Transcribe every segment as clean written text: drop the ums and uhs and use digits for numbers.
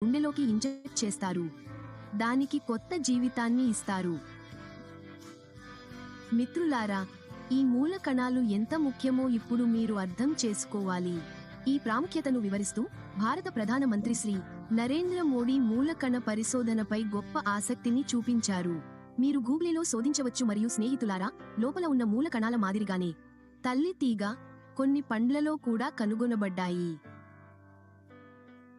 గుండెలోకి inject చేస్తారు. దానికి కొత్త జీవితాన్ని ఇస్తారు. మిత్రులారా, ఈ మూల కణాలు ఎంత ముఖ్యమో ఇప్పుడు మీరు అర్థం చేసుకోవాలి. ఈ ప్రాముఖ్యతను వివరిస్తూ భారత ప్రధాన మంత్రి శ్రీ నరేంద్ర మోడీ మూల కణ పరిశోధనపై గొప్ప ఆసక్తిని చూపించారు. మీరు గూగుల్లో శోధించవచ్చు. మరియు స్నేహితులారా, లోపల ఉన్న మూల కణాల మాదిరిగానే తల్లి తీగ కొన్ని పండ్లలో కూడా కనుగొనబడ్డాయి.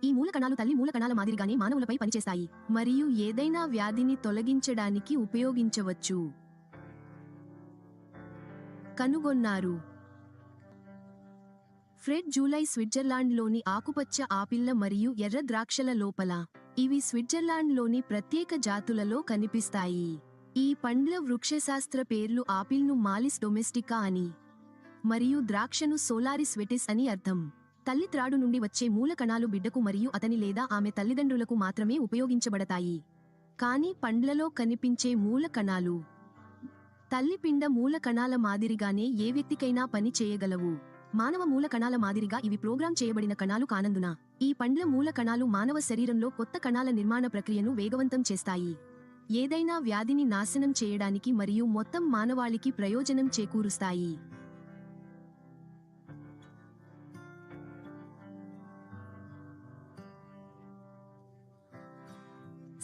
ఈ మూల కణాలు తల్లి మూల కణాల మాదిరిగానే మానవులపై పనిచేస్తాయి మరియు ఏదైనా వ్యాధిని తొలగించడానికి ఉపయోగించవచ్చు. కనుగొన్నారు. ఫ్రెడ్ జూలై స్విట్జర్లాండ్లోని ఆకుపచ్చ ఆపిల్ల మరియు ఎర్ర ద్రాక్షల లోపల. ఇవి స్విట్జర్లాండ్లోని ప్రత్యేక జాతులలో కనిపిస్తాయి. ఈ పండ్ల వృక్షశాస్త్ర పేర్లు ఆపిల్ను మాలిస్ డొమెస్టికా అని మరియు ద్రాక్షను సోలారిస్ వెటిస్ అని అర్థం. తల్లి త్రాడు నుండి వచ్చే మూల కణాలు బిడ్డకు మరియు అతని లేదా ఆమె తల్లిదండ్రులకు మాత్రమే ఉపయోగించబడతాయి. కానీ పండ్లలో కనిపించే మూల కణాలు తల్లిపిండ మూల కణాల మాదిరిగానే ఏ వ్యక్తికైనా పని చేయగలవు. మానవ మూల కణాల మాదిరిగా ఇవి ప్రోగ్రామ్ చేయబడిన కణాలు కానందున ఈ పండ్ల మూల కణాలు మానవ శరీరంలో కొత్త కణాల నిర్మాణ ప్రక్రియను వేగవంతం చేస్తాయి, ఏదైనా వ్యాధిని నాశనం చేయడానికి మరియు మొత్తం మానవాళికి ప్రయోజనం చేకూరుస్తాయి.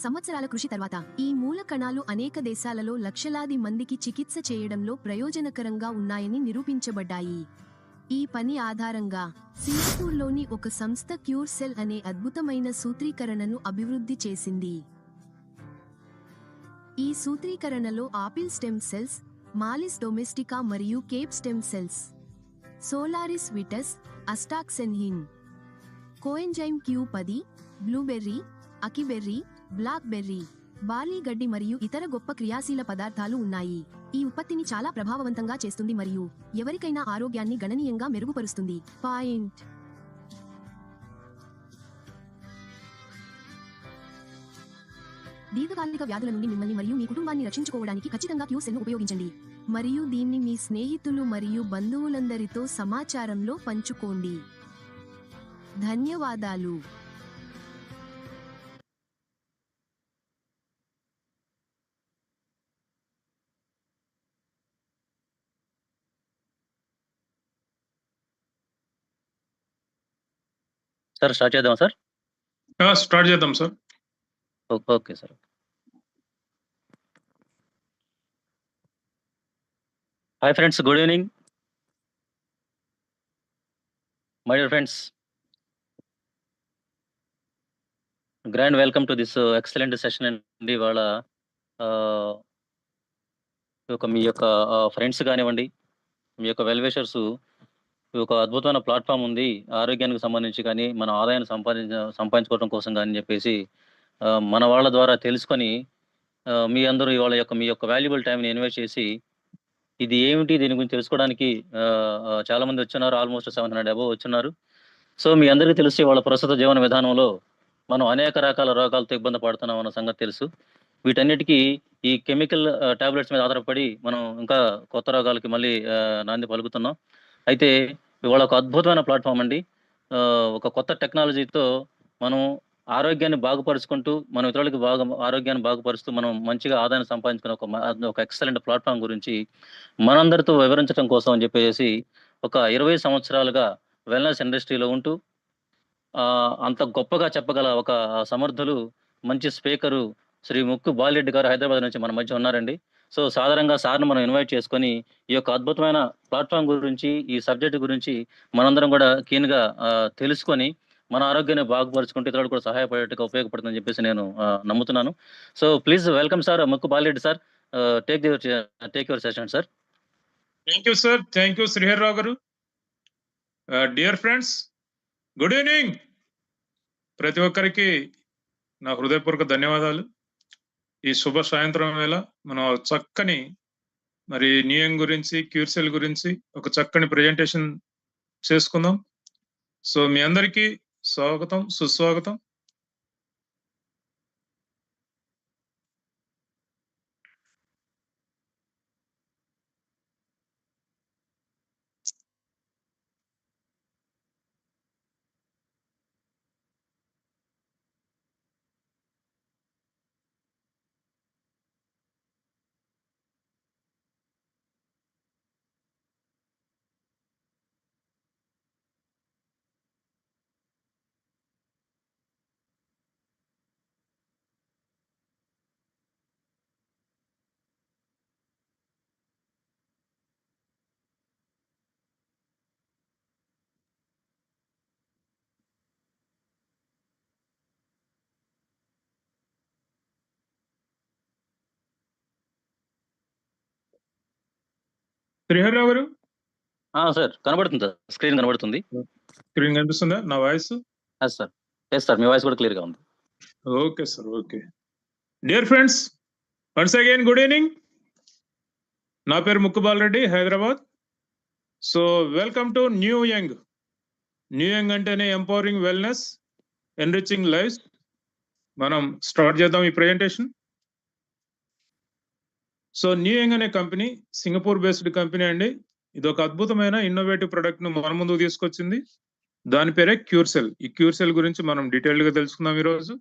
సంవత్సరాల కృషి తర్వాత ఈ మూల కణాలు అనేక దేశాలలో లక్షలాది మందికి చికిత్స చేయడంలో ప్రయోజనకరంగా ఉన్నాయని నిరూపించబడ్డాయి. ఈ పని ఆధారంగా సింగపూర్లోని ఒక సంస్థ క్యూర్ సెల్ అనే అద్భుతమైన సూత్రీకరణను అభివృద్ధి చేసింది. ఈ సూత్రీకరణలో apple stem cells, Malus domestica మరియు కేప్ స్టెమ్ సెల్స్, సోలారిస్ విటస్, astaxanthin, coenzyme Q10, blueberry, acai berry, blackberry, barley గడ్డి మరియు ఇతర గొప్ప క్రియాశీల పదార్థాలు ఉన్నాయి. ఈ ఉత్పత్తిని చాలా ప్రభావవంతంగా చేస్తుంది మరియు ఎవరికైనా ఆరోగ్యాన్ని గణనీయంగా మెరుగుపరుస్తుంది. పాయింట్. దీర్ఘకాలిక వ్యాధుల నుండి మిమ్మల్ని మరియు మీ కుటుంబాన్ని రక్షించుకోవడానికి ఖచ్చితంగా క్యూర్ సెల్ను ఉపయోగించండి మరియు దీన్ని మీ స్నేహితులు మరియు బంధువులందరితో సమాచారంలో పంచుకోండి. ధన్యవాదాలు. సార్ స్టార్ట్ చేద్దాం సార్. స్టార్ట్ చేద్దాం sir. Okay sir. Hi friends, good evening my dear friends. Grand welcome to this excellent session అండి. ఇవాళ మీ యొక్క ఫ్రెండ్స్ కానివ్వండి, మీ యొక్క వెల్విషర్స్, ఒక అద్భుతమైన ప్లాట్ఫామ్ ఉంది ఆరోగ్యానికి సంబంధించి కానీ మన ఆదాయాన్ని సంపాదించుకోవడం కోసం కానీ చెప్పేసి మన వాళ్ళ ద్వారా తెలుసుకొని మీ అందరూ ఇవాళ మీ యొక్క వాల్యుబుల్ టైంని ఇన్వెస్ట్ చేసి ఇది ఏమిటి దీని గురించి తెలుసుకోవడానికి చాలా మంది వచ్చున్నారు. ఆల్మోస్ట్ 700 అబోవ్ వచ్చున్నారు. సో మీ అందరికీ తెలిసి వాళ్ళ ప్రస్తుత జీవన విధానంలో మనం అనేక రకాల రోగాలతో ఇబ్బంది పడుతున్నాం అన్న సంగతి తెలుసు. వీటన్నిటికీ ఈ కెమికల్ టాబ్లెట్స్ మీద ఆధారపడి మనం ఇంకా కొత్త రోగాలకి మళ్ళీ నాంది పలుకుతున్నాం. అయితే ఇవాళ ఒక అద్భుతమైన ప్లాట్ఫామ్ అండి. ఒక కొత్త టెక్నాలజీతో మనం ఆరోగ్యాన్ని బాగుపరుచుకుంటూ మన ఇతరులకి ఆరోగ్యాన్ని బాగుపరుస్తూ మనం మంచిగా ఆదాయాన్ని సంపాదించుకునే ఒక ఎక్సలెంట్ ప్లాట్ఫామ్ గురించి మనందరితో వివరించడం కోసం అని చెప్పేసి ఒక 20 సంవత్సరాలుగా వెల్నెస్ ఇండస్ట్రీలో ఉంటూ అంత గొప్పగా చెప్పగల ఒక సమర్థులు, మంచి స్పీకరు శ్రీ ముక్కు బాలిరెడ్డి గారు హైదరాబాద్ నుంచి మన మధ్య ఉన్నారండి. సో సాధారణంగా సార్ను మనం ఇన్వైట్ చేసుకొని ఈ యొక్క అద్భుతమైన ప్లాట్ఫామ్ గురించి, ఈ సబ్జెక్ట్ గురించి మనందరం కూడా కీన్గా తెలుసుకొని మన ఆరోగ్యాన్ని బాగుపరుచుకుంటే ఇతరులు కూడా సహాయపడేట్టుగా ఉపయోగపడుతుందని చెప్పేసి నేను నమ్ముతున్నాను. So please welcome sir Mukku Balireddy sir. Take your session sir. Thank you sir. Thank you Sriharrao garu. Dear friends, good evening. ప్రతి ఒక్కరికి నా హృదయపూర్వక ధన్యవాదాలు. ఈ శుభ సాయంత్రం వేళ మనం చక్కని మరి న్యూయం గురించి, క్యూర్సెల్ గురించి ఒక చక్కని ప్రెజెంటేషన్ చేసుకుందాం. సో మీ అందరికీ స్వాగతం, సుస్వాగతం. శ్రీహర్రావు గారు సార్ కనబడుతుంది సార్, స్క్రీన్ కనబడుతుంది. స్క్రీన్ కనిపిస్తుందా నా వాయిస్? సార్ ఎస్ సార్, మీ వాయిస్ కూడా క్లియర్గా ఉంది. Okay sir, okay. Dear friends, once again good evening. నా పేరు Mukkubal Reddy, Hyderabad. So welcome to New Young. New Young అంటేనే ఎంపవరింగ్ వెల్నెస్, ఎన్రిచింగ్ లైఫ్. మనం స్టార్ట్ చేద్దాం ఈ ప్రెజెంటేషన్. సో న్యూ యంగ్ అనే కంపెనీ సింగపూర్ బేస్డ్ కంపెనీ అండి. ఇది ఒక అద్భుతమైన ఇన్నోవేటివ్ ప్రొడక్ట్ ను మన ముందుకు తీసుకొచ్చింది. దాని పేరే క్యూర్సెల్. ఈ క్యూర్సెల్ గురించి మనం డీటెయిల్డ్ గా తెలుసుకుందాం ఈరోజు.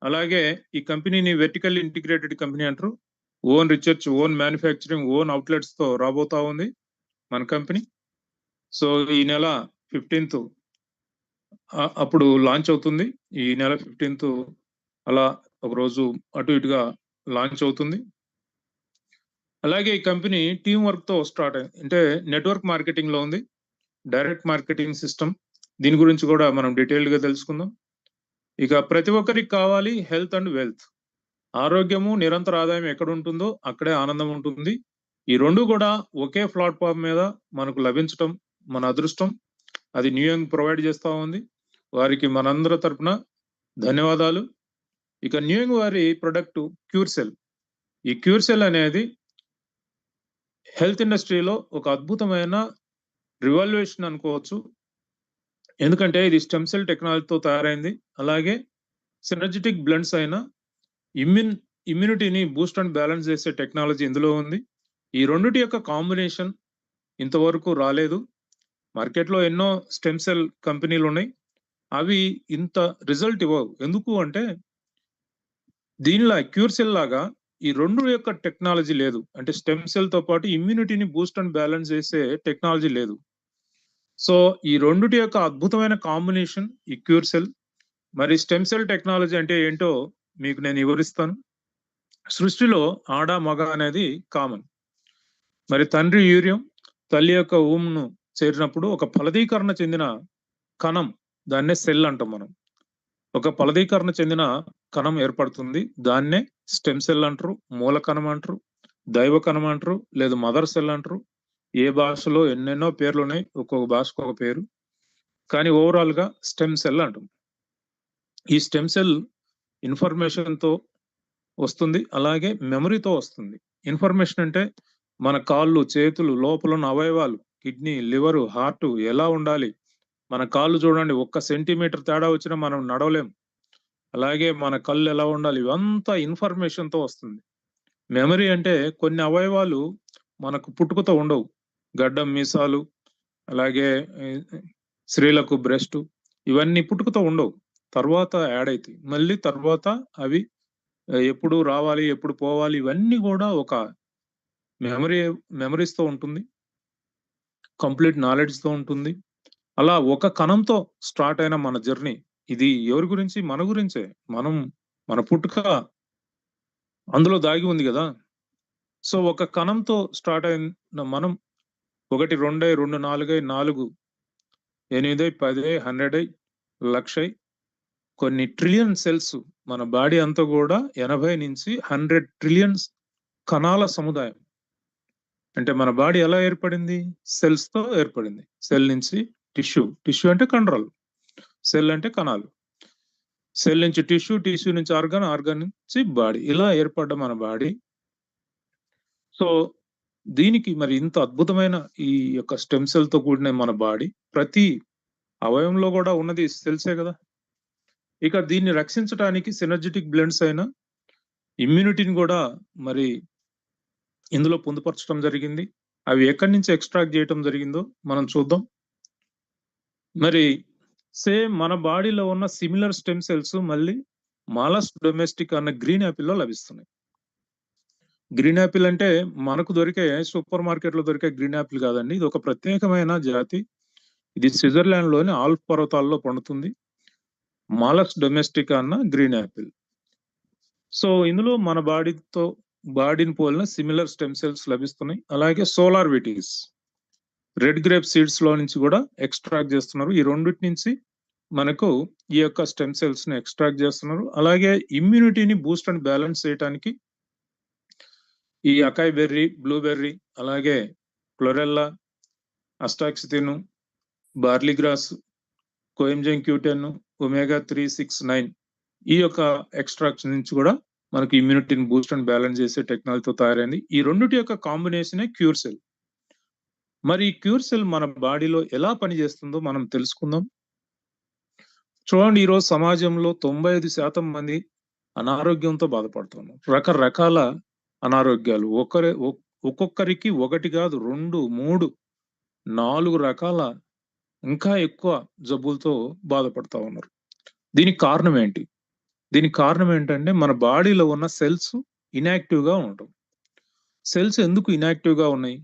అలాగే ఈ కంపెనీని వెర్టికల్ ఇంటిగ్రేటెడ్ కంపెనీ అంటారు. Own research, own manufacturing, own outlets తో రాబోతా ఉంది మన కంపెనీ. సో ఈ నెల 15th అప్పుడు లాంచ్ అవుతుంది. ఈ నెల 15th అలా ఒక రోజు అటు ఇటుగా లాంచ్ అవుతుంది. అలాగే ఈ కంపెనీ టీం వర్క్ తో స్టార్ట్ అయింది. అంటే నెట్వర్క్ మార్కెటింగ్ లో ఉంది, డైరెక్ట్ మార్కెటింగ్ సిస్టమ్. దీని గురించి కూడా మనం డీటెయిల్డ్ గా తెలుసుకుందాం. ఇక ప్రతి ఒక్కరికి కావాలి హెల్త్ అండ్ వెల్త్. ఆరోగ్యము, నిరంతర ఆదాయం ఎక్కడ ఉంటుందో అక్కడే ఆనందం ఉంటుంది. ఈ రెండు కూడా ఒకే ప్లాట్ఫామ్ మీద మనకు లభించటం మన అదృష్టం. అది న్యూ యంగ్ ప్రొవైడ్ చేస్తా ఉంది. వారికి మనందరి తరపున ధన్యవాదాలు. ఇక న్యూ యంగ్ వారి ప్రొడక్ట్ క్యూర్సెల్. ఈ క్యూర్సెల్ అనేది హెల్త్ ఇండస్ట్రీలో ఒక అద్భుతమైన రివాల్యూషన్ అనుకోవచ్చు. ఎందుకంటే ఇది స్టెమ్ సెల్ టెక్నాలజీతో తయారైంది. అలాగే సినర్జిటిక్ బ్లెండ్స్ అయిన ఇమ్యూనిటీని బూస్ట్ అండ్ బ్యాలెన్స్ చేసే టెక్నాలజీ ఇందులో ఉంది. ఈ రెండిటి యొక్క కాంబినేషన్ ఇంతవరకు రాలేదు. మార్కెట్లో ఎన్నో స్టెమ్ సెల్ కంపెనీలు ఉన్నాయి, అవి ఇంత రిజల్ట్ ఇవ్వవు. ఎందుకు అంటే దీనిలా క్యూర్సెల్ లాగా ఈ రెండు యొక్క టెక్నాలజీ లేదు. అంటే స్టెమ్ సెల్ తో పాటు ఇమ్యూనిటీని బూస్ట్ అండ్ బ్యాలెన్స్ చేసే టెక్నాలజీ లేదు. సో ఈ రెండిటి యొక్క అద్భుతమైన కాంబినేషన్ ఈ క్యూర్సెల్. మరి స్టెమ్ సెల్ టెక్నాలజీ అంటే ఏంటో మీకు నేను వివరిస్తాను. సృష్టిలో ఆడ మగ అనేది కామన్. మరి తండ్రి యూరియం తల్లి యొక్క ఊమ్ను చేరినప్పుడు ఒక ఫలదీకరణ చెందిన కణం, దాన్నే సెల్ అంటాం మనం. ఒక ఫలదీకరణ చెందిన కణం ఏర్పడుతుంది. దాన్నే స్టెమ్ సెల్ అంటారు, మూల కణం అంటారు, దైవ కణం అంటారు, లేదా మదర్ సెల్ అంటారు. ఏ భాషలో ఎన్నెన్నో పేర్లు ఉన్నాయి, ఒక్కొక్క భాషకు ఒక పేరు. కానీ ఓవరాల్ గా స్టెమ్ సెల్ అంటాం. ఈ స్టెమ్ సెల్ ఇన్ఫర్మేషన్ తో వస్తుంది, అలాగే మెమరీతో వస్తుంది. ఇన్ఫర్మేషన్ అంటే మన కాళ్ళు, చేతులు, లోపల ఉన్న అవయవాలు, కిడ్నీ, లివరు, హార్ట్ ఎలా ఉండాలి. మన కాళ్ళు చూడండి, 1 సెంటీమీటర్ తేడా వచ్చినా మనం నడవలేం. అలాగే మన కళ్ళు ఎలా ఉండాలి, ఇవంతా ఇన్ఫర్మేషన్ తో వస్తుంది. మెమరీ అంటే కొన్ని అవయవాలు మనకు పుట్టుకతో ఉండవు. గడ్డం, మీసాలు, అలాగే స్త్రీలకు బ్రెస్ట్, ఇవన్నీ పుట్టుకతో ఉండవు, తర్వాత యాడ్ అవుతాయి. మళ్ళీ తర్వాత అవి ఎప్పుడు రావాలి, ఎప్పుడు పోవాలి, ఇవన్నీ కూడా ఒక మెమరీస్ తో ఉంటుంది, కంప్లీట్ నాలెడ్జ్ తో ఉంటుంది. అలా ఒక కణంతో స్టార్ట్ అయిన మన జర్నీ ఇది ఎవరి గురించి? మన గురించే. మన పుట్టుక అందులో దాగి ఉంది కదా. సో ఒక కణంతో స్టార్ట్ అయిన మనం 1, 2, 2, 4, 4, 8, 10, 100, 1,00,000 కొన్ని ట్రిలియన్ సెల్స్. మన బాడీ అంతా కూడా 80 నుంచి 100 ట్రిలియన్స్ కణాల సముదాయం. అంటే మన బాడీ ఎలా ఏర్పడింది? సెల్స్ తో ఏర్పడింది. సెల్ నుంచి టిష్యూ, టిష్యూ అంటే కండరాలు, సెల్ అంటే కణాలు, సెల్ నుంచి టిష్యూ, టిష్యూ నుంచి ఆర్గాన్, ఆర్గాన్ నుంచి బాడీ, ఇలా ఏర్పడ్డ మన బాడీ. సో దీనికి మరి ఇంత అద్భుతమైన ఈ యొక్క స్టెమ్ సెల్ తో కూడిన మన బాడీ, ప్రతి అవయవంలో కూడా ఉన్నది సెల్సే కదా. ఇక దీన్ని రక్షించడానికి సినర్జిటిక్ బ్లెండ్స్ అయిన ఇమ్యూనిటీని కూడా మరి ఇందులో పొందుపరచడం జరిగింది. అవి ఎక్కడి నుంచి ఎక్స్ట్రాక్ట్ చేయటం జరిగిందో మనం చూద్దాం. మరి సేమ్ మన బాడీలో ఉన్న సిమిలర్ స్టెమ్ సెల్స్ మళ్ళీ మాలస్ డొమెస్టిక్ అన్న గ్రీన్ యాపిల్ లో లభిస్తున్నాయి. గ్రీన్ యాపిల్ అంటే మనకు దొరికే సూపర్ మార్కెట్ లో దొరికే గ్రీన్ యాపిల్ కాదండి. ఇది ఒక ప్రత్యేకమైన జాతి. ఇది స్విట్జర్లాండ్ లోని ఆల్ప్ పర్వతాల్లో పండుతుంది. మాలస్ డొమెస్టిక్ అన్న గ్రీన్ యాపిల్. సో ఇందులో మన బాడీని పోలిన సిమిలర్ స్టెమ్ సెల్స్ లభిస్తున్నాయి. అలాగే solar Vitis, red grape seeds లో నుంచి కూడా ఎక్స్ట్రాక్ట్ చేస్తున్నారు. ఈ రెండింటి నుంచి మనకు ఈ యొక్క స్టెమ్ సెల్స్ ని ఎక్స్ట్రాక్ట్ చేస్తున్నారు. అలాగే ఇమ్యూనిటీని బూస్ట్ అండ్ బ్యాలెన్స్ చేయడానికి ఈ అకాయ్ బెర్రీ, బ్లూబెర్రీ, అలాగే chlorella, astaxanthin, barley grass, coenzyme Q10, omega 3, 6, 9 ఈ యొక్క ఎక్స్ట్రాక్ట్స్ నుంచి కూడా మనకి ఇమ్యూనిటీని బూస్ట్ అండ్ బ్యాలెన్స్ చేసే టెక్నాలజీతో తయారైంది. ఈ రెండిటి యొక్క కాంబినేషనే క్యూర్ సెల్. మరి ఈ క్యూర్ సెల్ మన బాడీలో ఎలా పనిచేస్తుందో మనం తెలుసుకుందాం. చూడండి, ఈరోజు సమాజంలో 95% మంది అనారోగ్యంతో బాధపడుతున్నారు. రకరకాల అనారోగ్యాలు, ఒక్కొక్కరికి ఒకటి కాదు, 2, 3, 4 రకాల ఇంకా ఎక్కువ జబ్బులతో బాధపడతా ఉన్నారు. దీనికి కారణం ఏంటి? దీనికి కారణం ఏంటంటే మన బాడీలో ఉన్న సెల్స్ ఇన్యాక్టివ్ గా ఉండటం. సెల్స్ ఎందుకు ఇన్యాక్టివ్ గా ఉన్నాయి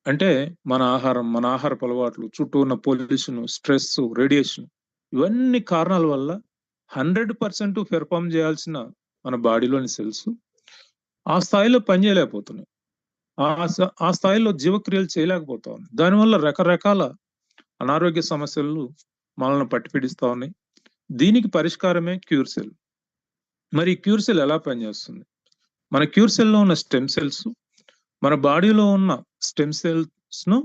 అంటే మన ఆహారపు అలవాట్లు, చుట్టూ ఉన్న పొల్యూషన్, స్ట్రెస్, రేడియేషన్, ఇవన్నీ కారణాల వల్ల 100% పెర్ఫార్మ్ చేయాల్సిన మన బాడీలోని సెల్స్ ఆ స్థాయిలో పనిచేయలేకపోతున్నాయి. ఆ స్థాయిలో జీవక్రియలు చేయలేకపోతా ఉన్నాయి. దానివల్ల రకరకాల అనారోగ్య సమస్యలు మనల్ని పట్టిపీడిస్తా ఉన్నాయి. దీనికి పరిష్కారమే క్యూర్ సెల్. మరి క్యూర్ సెల్ ఎలా పనిచేస్తుంది? మన క్యూర్ సెల్లో ఉన్న స్టెమ్ సెల్స్ మన బాడీలో ఉన్న స్టెమ్ సెల్స్ ను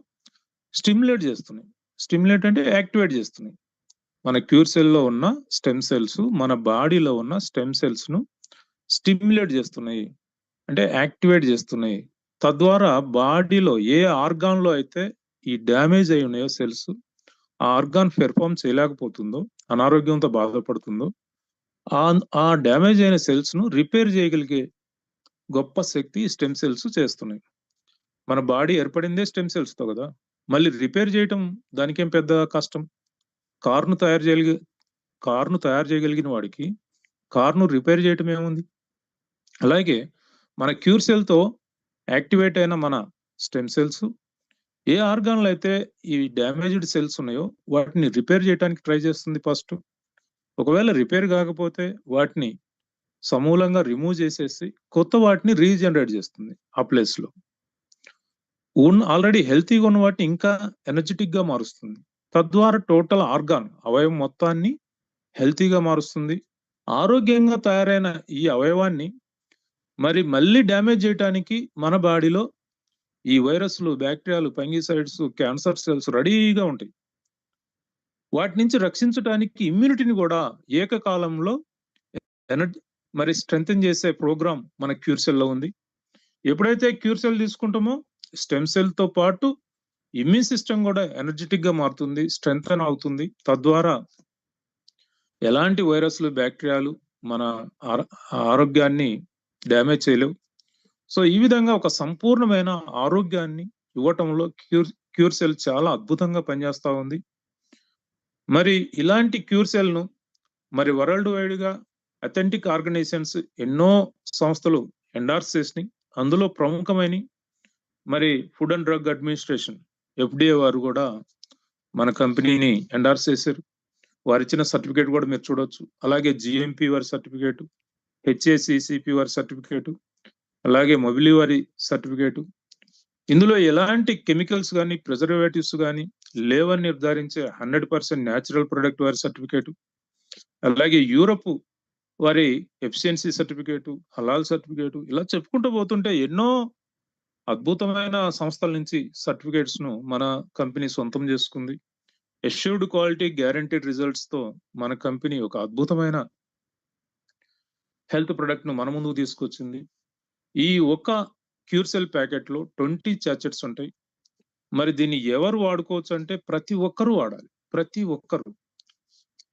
స్టిమ్యులేట్ చేస్తున్నాయి. స్టిమ్యులేట్ అంటే యాక్టివేట్ చేస్తున్నాయి. మన క్యూర్ సెల్లో ఉన్న స్టెమ్ సెల్స్ మన బాడీలో ఉన్న స్టెమ్ సెల్స్ ను స్టిమ్యులేట్ చేస్తున్నాయి, అంటే యాక్టివేట్ చేస్తున్నాయి. తద్వారా బాడీలో ఏ ఆర్గాన్ లో అయితే ఈ డ్యామేజ్ అయి ఉన్నాయో సెల్స్, ఆ ఆర్గాన్ పెర్ఫార్మ్ చేయలేకపోతుందో, అనారోగ్యంతో బాధపడుతుందో, ఆ డ్యామేజ్ అయిన సెల్స్ ను రిపేర్ చేయగలిగే గొప్ప శక్తి స్టెమ్ సెల్స్ చేస్తున్నాయి. మన బాడీ ఏర్పడిందే స్టెమ్ సెల్స్ తో కదా. మళ్ళీ రిపేర్ చేయటం దానికేం పెద్ద కష్టం. కారును తయారు చేయగలిగిన వాడికి కారును రిపేర్ చేయటం ఏముంది? అలాగే మన క్యూర్ సెల్ తో యాక్టివేట్ అయిన మన స్టెమ్ సెల్స్ ఏ ఆర్గాన్లు అయితే ఈ డ్యామేజ్డ్ సెల్స్ ఉన్నాయో వాటిని రిపేర్ చేయడానికి ట్రై చేస్తుంది ఫస్ట్. ఒకవేళ రిపేర్ కాకపోతే వాటిని సమూలంగా రిమూవ్ చేసేసి కొత్త వాటిని రీజనరేట్ చేస్తుంది ఆ ప్లేస్ లో. ఆల్రెడీ హెల్తీగా ఉన్న వాటిని ఇంకా ఎనర్జెటిక్ గా మారుస్తుంది. తద్వారా టోటల్ అవయవం మొత్తాన్ని హెల్తీగా మారుస్తుంది. ఆరోగ్యంగా తయారైన ఈ అవయవాన్ని మళ్ళీ డ్యామేజ్ చేయడానికి మన బాడీలో ఈ వైరస్లు, బ్యాక్టీరియాలు, ఫంగిసైడ్స్, క్యాన్సర్ సెల్స్ రెడీగా ఉంటాయి. వాటి నుంచి రక్షించడానికి ఇమ్యూనిటీని కూడా ఏకకాలంలో స్ట్రెంథెన్ చేసే ప్రోగ్రామ్ మన క్యూర్ సెల్ లో ఉంది. ఎప్పుడైతే క్యూర్ సెల్ తీసుకుంటామో స్టెమ్ సెల్ తో పాటు ఇమ్యూన్ సిస్టమ్ కూడా ఎనర్జెటిక్ గా మారుతుంది, స్ట్రెంథెన్ అవుతుంది. తద్వారా ఎలాంటి వైరస్లు, బ్యాక్టీరియాలు మన ఆరోగ్యాన్ని డ్యామేజ్ చేయలేవు. సో ఈ విధంగా ఒక సంపూర్ణమైన ఆరోగ్యాన్ని ఇవ్వటంలో క్యూర్ సెల్ చాలా అద్భుతంగా పనిచేస్తా ఉంది. మరి ఇలాంటి క్యూర్ సెల్ ను వరల్డ్ వైడ్ గా అథెంటిక్ ఆర్గనైజేషన్స్ ఎన్నో సంస్థలు ఎండార్స్ చేసినాయి. అందులో ప్రముఖమైన food and drug administration FDA వారు కూడా మన కంపెనీని ఎండార్స్ చేశారు. వారు ఇచ్చిన సర్టిఫికేట్ కూడా మీరు చూడొచ్చు. అలాగే GMP వారి సర్టిఫికేట్, HACCP వారి సర్టిఫికేట్, అలాగే మొబిలి వారి సర్టిఫికేట్. ఇందులో ఎలాంటి కెమికల్స్ కానీ, ప్రిజర్వేటివ్స్ కానీ లేవని నిర్ధారించే 100% న్యాచురల్ ప్రొడక్ట్ వారి సర్టిఫికేట్, అలాగే యూరప్ వారి ఎఫిషియన్సీ సర్టిఫికేట్, హలాల్ సర్టిఫికేట్, ఇలా చెప్పుకుంటూ పోతుంటే ఎన్నో అద్భుతమైన సంస్థల నుంచి సర్టిఫికేట్స్ ను మన కంపెనీ సొంతం చేసుకుంది. అష్యూర్డ్ క్వాలిటీ, గ్యారంటీడ్ రిజల్ట్స్ తో మన కంపెనీ ఒక అద్భుతమైన హెల్త్ ప్రొడక్ట్ ను మన ముందుకు తీసుకొచ్చింది. ఈ ఒక్క క్యూర్ సెల్ ప్యాకెట్ లో 20 చాచెట్స్ ఉంటాయి. దీన్ని ఎవరు వాడుకోవచ్చు అంటే ప్రతి ఒక్కరూ వాడాలి. ప్రతి ఒక్కరు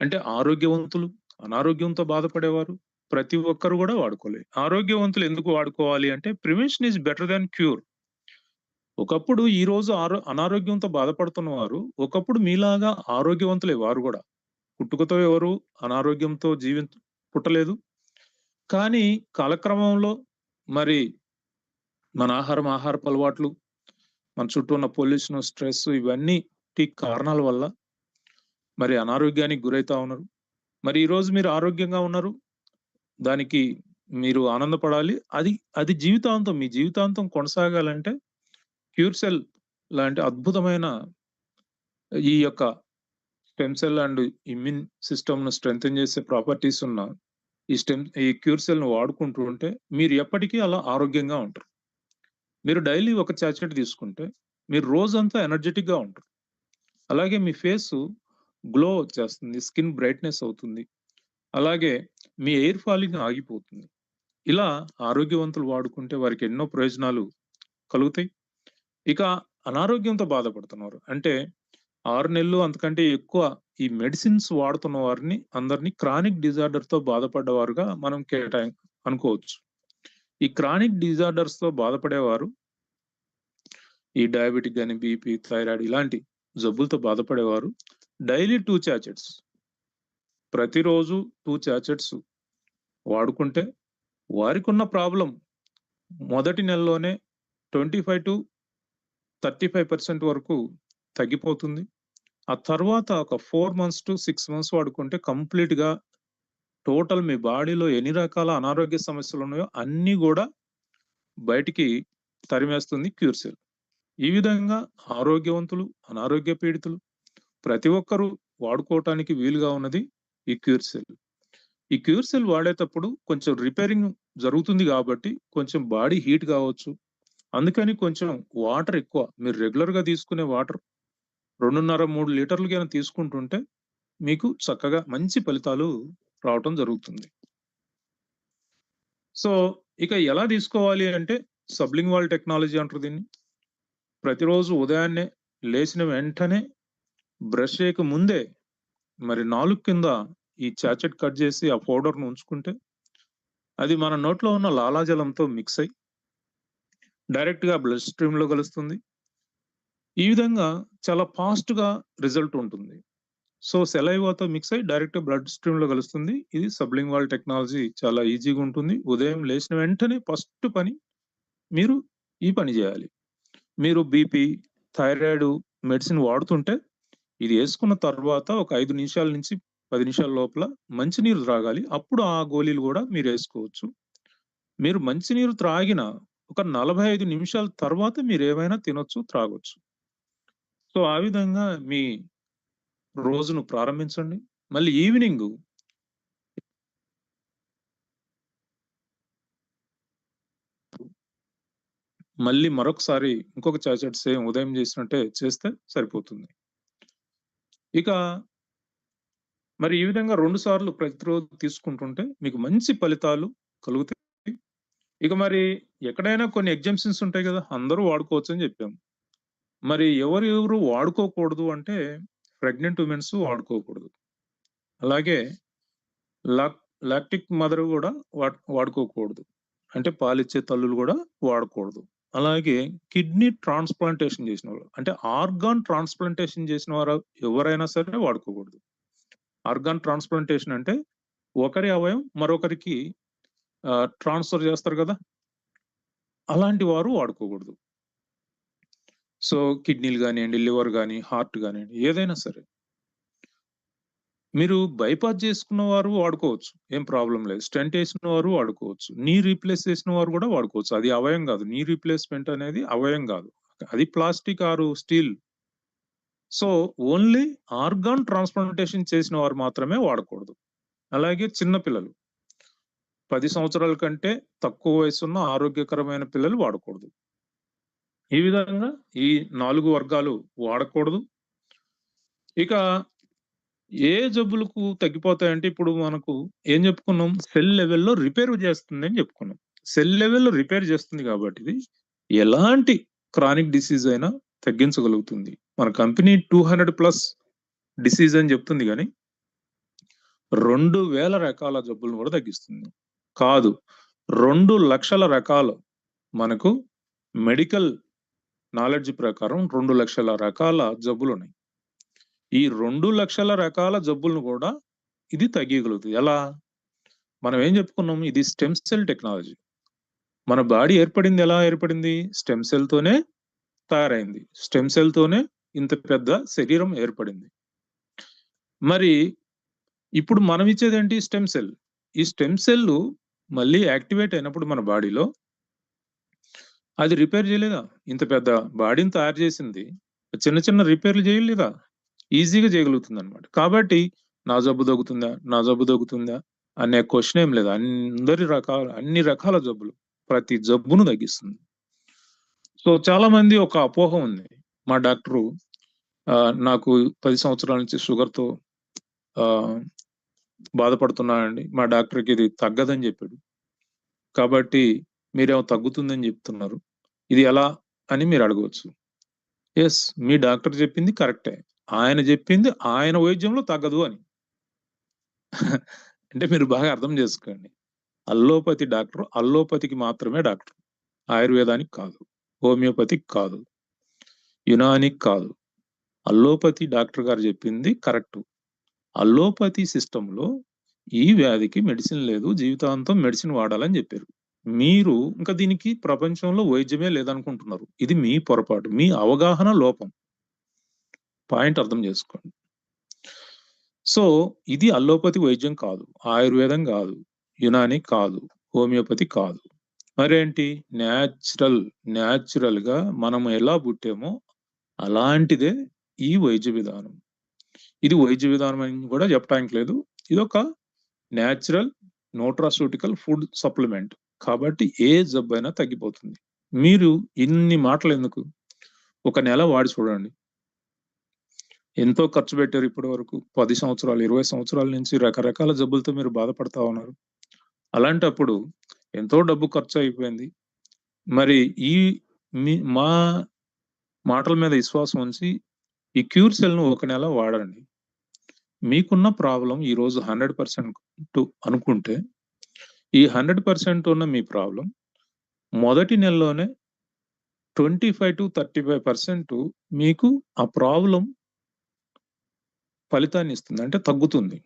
అంటే ఆరోగ్యవంతులు, అనారోగ్యంతో బాధపడేవారు, ప్రతి ఒక్కరు కూడా వాడుకోలేదు. ఆరోగ్యవంతులు ఎందుకు వాడుకోవాలి అంటే prevention is better than cure. ఒకప్పుడు ఈ రోజు అనారోగ్యంతో బాధపడుతున్న వారు ఒకప్పుడు మీలాగా ఆరోగ్యవంతులే. వారు కూడా పుట్టుకతో ఎవరు అనారోగ్యంతో పుట్టలేదు. కానీ కాలక్రమంలో మన ఆహారపు అలవాట్లు, మన చుట్టూ ఉన్న పొల్యూషన్, స్ట్రెస్, ఇవన్నీ కారణాల వల్ల అనారోగ్యానికి గురైతా ఉన్నారు. ఈ రోజు మీరు ఆరోగ్యంగా ఉన్నారు, దానికి మీరు ఆనందపడాలి. అది జీవితాంతం, మీ జీవితాంతం కొనసాగాలంటే క్యూర్ సెల్ లాంటి అద్భుతమైన ఈ యొక్క stem cell and immune system ను స్ట్రెంథెన్ చేసే ప్రాపర్టీస్ ఉన్న ఈ క్యూర్ సెల్ ను వాడుకుంటూ ఉంటే మీరు ఎప్పటికీ అలా ఆరోగ్యంగా ఉంటారు. మీరు డైలీ ఒక చాచెట్ తీసుకుంటే మీరు రోజంతా ఎనర్జెటిక్‌గా ఉంటారు. అలాగే మీ ఫేసు గ్లో వచ్చేస్తుంది. స్కిన్ బ్రైట్‌నెస్ అవుతుంది. అలాగే మీ ఎయిర్ ఫాలింగ్ ఆగిపోతుంది. ఇలా ఆరోగ్యవంతులు వాడుకుంటే వారికి ఎన్నో ప్రయోజనాలు కలుగుతాయి. ఇక అనారోగ్యంతో బాధపడుతున్నారు. అంటే 6 నెలలు అంతకంటే ఎక్కువ ఈ మెడిసిన్స్ వాడుతున్న వారిని అందరిని క్రానిక్ డిజార్డర్‌తో బాధపడ్డవారుగా మనం అనుకోవచ్చు. ఈ క్రానిక్ డిజార్డర్స్‌తో బాధపడేవారు ఈ డయాబెటిక్ గాని, బీపీ, థైరాయిడ్ ఇలాంటి జబ్బులతో బాధపడేవారు డైలీ 2 చాచెట్స్ ప్రతిరోజు 2 చాచెట్స్ వాడుకుంటే వారికున్న ప్రాబ్లమ్ మొదటి నెలలోనే 25-35% వరకు తగ్గిపోతుంది. ఆ తర్వాత ఒక 4 మంత్స్ టు 6 మంత్స్ వాడుకుంటే కంప్లీట్‌గా టోటల్ మీ బాడీలో ఎన్ని రకాల అనారోగ్య సమస్యలున్నాయో అన్నీ గూడా బయటికి తరిమేస్తుంది క్యూర్ సెల్. ఈ విధంగా ఆరోగ్యవంతులు, అనారోగ్య పీడితులు ప్రతి ఒక్కరూ వాడుకోవటానికి వీలుగా ఉన్నది ఈ క్యూర్ సెల్. ఈ క్యూర్ సెల్ వాడేటప్పుడు కొంచెం రిపేరింగ్ జరుగుతుంది కాబట్టి కొంచెం బాడీ హీట్ కావచ్చు. అందుకని కొంచెం వాటర్ ఎక్కువ మీరు రెగ్యులర్‌గా తీసుకునే వాటర్ 2.5-3 లీటర్లు గాని తీసుకుంటుంటే మీకు చక్కగా మంచి ఫలితాలు రావటం జరుగుతుంది. సో, ఇక ఎలా తీసుకోవాలి అంటే సబ్లింగ్వాల్ టెక్నాలజీ అంటారు దీన్ని. ప్రతిరోజు ఉదయాన్నే లేచిన వెంటనే బ్రష్ చేయక ముందే మరి నాలుక కింద ఈ చాచెట్ కట్ చేసి ఆ పౌడర్‌ను ఉంచుకుంటే అది మన నోట్లో ఉన్న లాలాజలంతో మిక్స్ అయ్యి డైరెక్ట్‌గా బ్లడ్ స్ట్రీమ్‌లో కలుస్తుంది. ఈ విధంగా చాలా ఫాస్ట్‌గా రిజల్ట్ ఉంటుంది. సో, సెలైవాతో మిక్స్ అయ్యి డైరెక్ట్ బ్లడ్ స్ట్రీమ్‌లో కలుస్తుంది. ఇది సబ్లింగ్వాల్ టెక్నాలజీ చాలా ఈజీగా ఉంటుంది. ఉదయం లేచిన వెంటనే ఫస్ట్ పని మీరు ఈ పని చేయాలి. మీరు బీపీ, థైరాయిడ్ మెడిసిన్ వాడుతుంటే ఇది యేసుకున్న తర్వాత ఒక 5 నిమిషాల నుంచి 10 నిమిషాల లోపల మంచినీరు త్రాగాలి. అప్పుడు ఆ గోళీలు గూడా మీరేసుకోవచ్చు. మీరు మంచినీరు త్రాగిన ఒక 45 నిమిషాల తర్వాత మీరేమైనా తినొచ్చు, త్రాగొచ్చు. సో, ఆ విధంగా మీ రోజును ప్రారంభించండి. మళ్ళీ ఈవినింగు మళ్ళీ మరొకసారి ఇంకొక చాచెట్ సేమ్ ఉదయం చేసినట్టే చేస్తే సరిపోతుంది. ఇక మరి ఈ విధంగా 2 సార్లు ప్రతిరోజు తీసుకుంటుంటే మీకు మంచి ఫలితాలు కలుగుతాయి. ఇక మరి ఎక్కడైనా కొన్ని ఎగ్జామ్షన్స్ ఉంటాయి గదా! అందరూ వాడుకోవచ్చని జెప్పాము. మరి ఎవరెవరు వాడుకోకూడదు అంటే ప్రెగ్నెంట్ వుమెన్స్ వాడుకోకూడదు. అలాగే లాక్ లాక్టిక్ మదర్ గూడా వాడుకోకూడదు. అంటే పాలిచ్చే తల్లులు గూడా వాడకూడదు. అలాగే కిడ్నీ ట్రాన్స్‌ప్లాంటేషన్ జేసినోళ్ళు అంటే ఆర్గాన్ ట్రాన్స్‌ప్లాంటేషన్ జేసిన వారు ఎవరైనా సరే వాడుకోకూడదు. ఆర్గాన్ ట్రాన్స్‌ప్లాంటేషన్ అంటే ఒకరి అవయవం మరొకరికి ట్రాన్స్‌ఫర్ జేస్తారు గదా! అలాంటి వారు వాడుకోకూడదు. సో, కిడ్నీలు గానియండి, లివర్ గాని, హార్ట్ గానియండి ఏదైనా సరే. మీరు బైపాస్ చేసుకున్న వారు వాడుకోవచ్చు. ఏం ప్రాబ్లమ్ లేదు. స్టెంట్ ఏసిన వారు వాడుకోవచ్చు. నీ రీప్లేస్ చేసిన వారు గూడా వాడుకోవచ్చు. అది అవయవం గాదు. నీ రీప్లేస్‌మెంట్ అనేది అవయవం గాదు. అది ప్లాస్టిక్ ఆరు steel. So, only organ transplantation చేసిన వారు మాత్రమే వాడకూడదు. అలాగే చిన్న పిల్లలు 10 సంవత్సరాల కంటే తక్కువ వయసున్న ఆరోగ్యకరమైన పిల్లలు వాడకూడదు. ఈ విధంగా ఈ 4 వర్గాలు వాడకూడదు. ఇక ఏ జబ్బులకు తగ్గిపోతాయంటే ఇప్పుడు మనకు ఏం చెప్పుకున్నాం? సెల్ లెవెల్‌లో రిపేర్ చేస్తుందని చెప్పుకున్నాం. సెల్ లెవెల్‌లో రిపేర్ చేస్తుంది కాబట్టి ఇది ఎలాంటి క్రానిక్ డిసీజ్ అయినా తగ్గించగలుగుతుంది. మన కంపెనీ 200+ డిసీజ్ అని చెప్తుంది గానీ 2000 రకాల జబ్బులను కూడా తగ్గిస్తుంది. కాదు 2,00,000 రకాలు మనకు మెడికల్ నాలెడ్జ్ ప్రకారం 2,00,000 రకాల జబ్బులున్నాయి. ఈ 2,00,000 రకాల జబ్బులను కూడా ఇది తగ్గియగలుగుతది. ఎలా? మనం ఏం చెప్పుకున్నాం? ఇది స్టెమ్ సెల్ టెక్నాలజీ. మన బాడీ ఏర్పడింది ఎలా ఏర్పడింది? స్టెమ్ సెల్‌తోనే తయారైంది. స్టెమ్ సెల్‌తోనే ఇంత పెద్ద శరీరం ఏర్పడింది. మరి ఇప్పుడు మనం ఇచ్చేదేంటి? Stem cell. ఈ స్టెమ్ సెల్లు మళ్ళీ యాక్టివేట్ అయినప్పుడు మన బాడీలో అది రిపేర్ చేయలేదా? ఇంత పెద్ద బాడీని తయారు చేసింది చిన్న చిన్న రిపేర్‌లు చేయలేదా? ఈజీగా చేయగలుగుతుందన్నమాట. కాబట్టి నా జబ్బు దగ్గుతుందా? నా జబ్బు దగ్గుతుందా? అనే క్వెషన్ ఏం లేదు. అన్ని రకాల జబ్బులు ప్రతి జబ్బును తగ్గిస్తుంది. సో, చాలా మంది ఒక అపోహ ఉంది. మా డాక్టరు నాకు 10 సంవత్సరాల నుంచి షుగర్‌తో బాధపడుతున్నానండి. మా డాక్టర్‌కి ఇది తగ్గదని చెప్పాడు. కాబట్టి మీరేమో తగ్గుతుందని చెప్తున్నారు. ఇది ఎలా అని మీరు అడగవచ్చు. యెస్. మీ డాక్టర్ చెప్పింది కరెక్టే. ఆయన చెప్పింది ఆయన వైద్యంలో తగ్గదు అని. అంటే మీరు బాగా అర్థం చేసుకోండి. అల్లోపతి డాక్టర్ అల్లోపతికి మాత్రమే డాక్టర్. ఆయుర్వేదానికి కాదు. హోమియోపతికి కాదు. యునానికి కాదు. అల్లోపతి డాక్టర్ గారు చెప్పింది కరెక్టు. అల్లోపతి సిస్టమ్‌లో ఈ వ్యాధికి మెడిసిన్ లేదు. జీవితాంతం మెడిసిన్ వాడాలని చెప్పారు. మీరు ఇంకా దీనికి ప్రపంచంలో వైద్యమే లేదనుకుంటున్నారు. ఇది మీ పొరపాటు. మీ అవగాహన లోపం. పాయింట్ అర్థం చేసుకోండి. సో, ఇది అల్లోపతి వైద్యం కాదు. ఆయుర్వేదం కాదు. యునాని కాదు. హోమియోపతి కాదు. మరేంటి? న్యాచురల్‌గా మనం ఎలా పుట్టామో అలాంటిదే ఈ వైద్య విధానం. ఇది వైద్య విధానం అని కూడా చెప్పడానికి లేదు. ఇదొక న్యాచురల్ న్యూట్రాస్యూటికల్ ఫుడ్ సప్లిమెంట్. కాబట్టి ఏ జబ్బైనా తగ్గిపోతుంది. మీరు ఇన్ని మాటలెందుకు? ఒక నెల వాడి చూడండి. ఎంతో ఖర్చు పెట్టారు ఇప్పటి వరకు. 10 సంవత్సరాలు, 20 సంవత్సరాల నుంచి రకరకాల జబ్బులతో మీరు బాధపడతా ఉన్నారు. అలాంటప్పుడు ఎంతో డబ్బు ఖర్చు అయిపోయింది. మరి మా మాటల మీద విశ్వాసం ఉంచి ఈ క్యూర్ సెల్‌ను ఒక నెల వాడండి. మీకున్న ప్రాబ్లమ్ ఈరోజు 100% అనుకుంటే, ఈ 100% ఉన్న మీ ప్రాబ్లమ్ మొదటి నెలలోనే 25-35% మీకు ఆ ప్రాబ్లమ్ ఫలితాన్ని ఇస్తుంది. అంటే తగ్గుతుంది.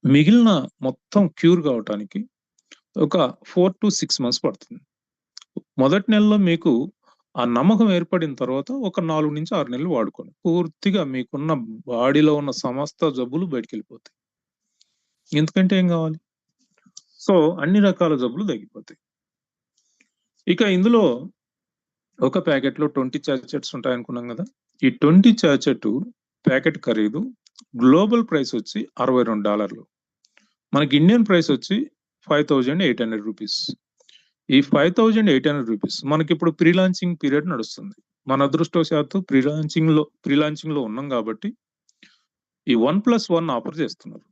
మిగిలిన మొత్తం క్యూర్ కావటానికి ఒక 4-6 మంత్స్ పడుతుంది. మొదటి నెలలో మీకు ఆ నమ్మకం ఏర్పడిన తర్వాత ఒక 4-6 నెలలు వాడుకోండి. పూర్తిగా మీకున్న బాడీలో ఉన్న సమస్త జబ్బులు బయటికెళ్ళిపోతాయి. ఎందుకంటే ఏం కావాలి? సో, అన్ని రకాల జబ్బులు తగ్గిపోతాయి. ఇక ఇందులో ఒక ప్యాకెట్‌లో 20 సాచెట్స్ ఉంటాయనుకున్నాం గదా! ఈ 20 సాచెట్ ప్యాకెట్ ఖరీదు గ్లోబల్ ప్రైస్ వచ్చి $62. మనకి ఇండియన్ ప్రైస్ వచ్చి ₹5,800. ఈ ₹5,800 మనకిప్పుడు ప్రీ లాంచింగ్ పీరియడ్ నడుస్తుంది. మన అదృష్టవశాత్తు ప్రీ లాంచింగ్‌లో ఉన్నాం కాబట్టి ఈ 1+1 ఆఫర్ చేస్తున్నారు.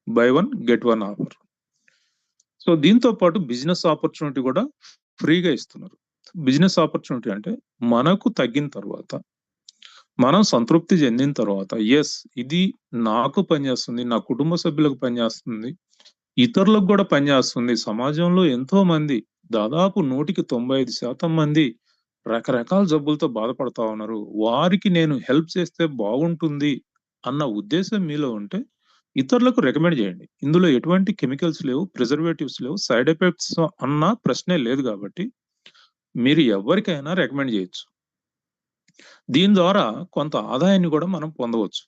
By 1 get 1 offer. సో, దీంతో పాటు బిజినెస్ ఆపర్చునిటీ కూడా ఫ్రీగా ఇస్తున్నారు. బిజినెస్ ఆపర్చునిటీ అంటే మనకు తగ్గిన తర్వాత, మనం సంతృప్తి చెందిన తర్వాత, యెస్ ఇది నాకు పనిచేస్తుంది, నా కుటుంబ సభ్యులకు పనిచేస్తుంది, ఇతరులకు కూడా పనిచేస్తుంది. సమాజంలో ఎంతో మంది దాదాపు 100% మంది రకరకాల జబ్బులతో బాధపడతా ఉన్నారు. వారికి నేను హెల్ప్ చేస్తే బాగుంటుంది అన్న ఉద్దేశం మీలో ఉంటే ఇతరులకు రికమెండ్ చేయండి. ఇందులో ఎటువంటి కెమికల్స్ లేవు, ప్రిజర్వేటివ్స్ లేవు, సైడ్ ఎఫెక్ట్స్ అన్న ప్రశ్నే లేదు కాబట్టి మీరు ఎవరికైనా రికమెండ్ చేయొచ్చు. దీని ద్వారా కొంత ఆదాయాన్ని కూడా మనం పొందవచ్చు.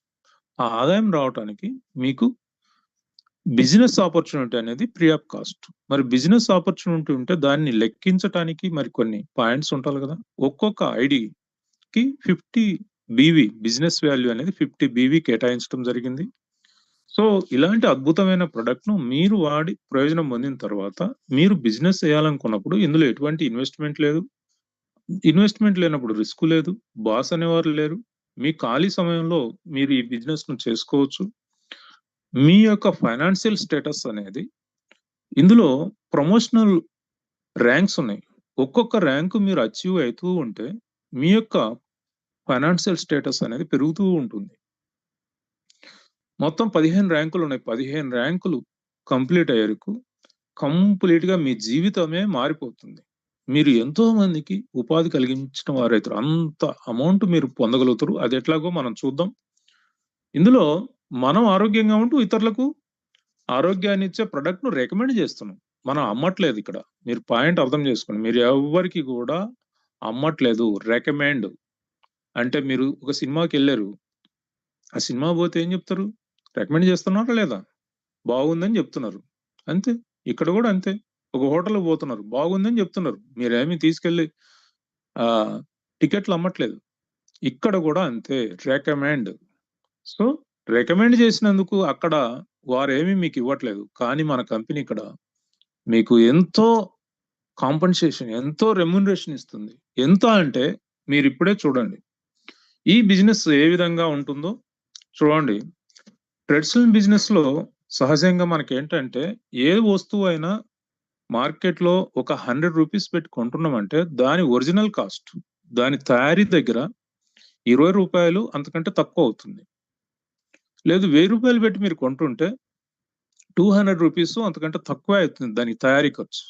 ఆ ఆదాయం రావటానికి మీకు బిజినెస్ ఆపర్చునిటీ అనేది ఫ్రీ ఆఫ్ కాస్ట్. మరి బిజినెస్ ఆపర్చునిటీ ఉంటే దాన్ని లెక్కించటానికి మరి కొన్ని పాయింట్స్ ఉండాలి కదా! ఒక్కొక్క ఐడీకి 50 బీవీ బిజినెస్ వాల్యూ అనేది 50 బీవీ కేటాయించడం జరిగింది. సో, ఇలాంటి అద్భుతమైన ప్రొడక్ట్‌ను మీరు వాడి ప్రయోజనం పొందిన తర్వాత మీరు బిజినెస్ చేయాలనుకున్నప్పుడు ఇందులో ఎటువంటి ఇన్వెస్ట్‌మెంట్ లేదు. ఇన్వెస్ట్‌మెంట్ లేనప్పుడు రిస్క్ లేదు. బాస్ అనేవారు లేరు. మీ ఖాళీ సమయంలో మీరు ఈ బిజినెస్‌ను చేసుకోవచ్చు. మీ యొక్క ఫైనాన్షియల్ స్టేటస్ అనేది ఇందులో ప్రమోషనల్ ర్యాంక్స్ ఉన్నాయి. ఒక్కొక్క ర్యాంక్ మీరు అచీవ్ అయితూ ఉంటే మీ యొక్క ఫైనాన్షియల్ స్టేటస్ అనేది పెరుగుతూ ఉంటుంది. మొత్తం 15 ర్యాంకులున్నాయి. 15 ర్యాంకులు కంప్లీట్ అయ్యేవరకు కంప్లీట్‌గా మీ జీవితమే మారిపోతుంది. మీరు ఎంతో మందికి ఉపాధి కలిగించిన వారైతారు. అంత అమౌంట్ మీరు పొందగలుగుతారు. అది ఎట్లాగో మనం చూద్దాం. ఇందులో మనం ఆరోగ్యంగా ఉంటూ ఇతరులకు ఆరోగ్యాన్నిచ్చే ప్రొడక్ట్‌ను రికమెండ్ చేస్తున్నాం. మనం అమ్మట్లేదు ఇక్కడ. మీరు పాయింట్ అర్థం చేసుకోండి. మీరు ఎవ్వరికి కూడా అమ్మట్లేదు. రికమెండ్. అంటే మీరు ఒక సినిమాకెళ్లారు. ఆ సినిమా పోతే ఏం చెప్తారు? రికమెండ్ చేస్తున్నారా లేదా? బాగుందని చెప్తున్నారు. అంతే. ఇక్కడ కూడా అంతే. ఒక హోటల్‌కి పోతున్నారు. బాగుందని చెప్తున్నారు. మీరేమి తీసుకెళ్ళి టికెట్లు అమ్మట్లేదు. ఇక్కడ కూడా అంతే. రికమెండ్. సో, రికమెండ్ చేసినందుకు అక్కడ వారేమి మీకు ఇవ్వట్లేదు. కానీ మన కంపెనీ ఇక్కడ మీకు ఎంతో కాంపెన్సేషన్, ఎంతో రెమ్యునరేషన్ ఇస్తుంది. ఎంత అంటే మీరిప్పుడే చూడండి. ఈ బిజినెస్ ఏ విధంగా ఉంటుందో చూడండి. ట్రెడిషనల్ బిజినెస్‌లో సహజంగా మనకేంటంటే ఏ వస్తువు అయినా మార్కెట్‌లో ఒక ₹100 పెట్టి కొంటున్నామంటే దాని ఒరిజినల్ కాస్ట్, దాని తయారీ దగ్గర ₹20 అంతకంటే తక్కువ అవుతుంది. లేదు ₹1000 పెట్టి మీరు కొంటుంటే ₹200 అంతకంటే తక్కువే అవుతుంది దానికి తయారీ ఖర్చు.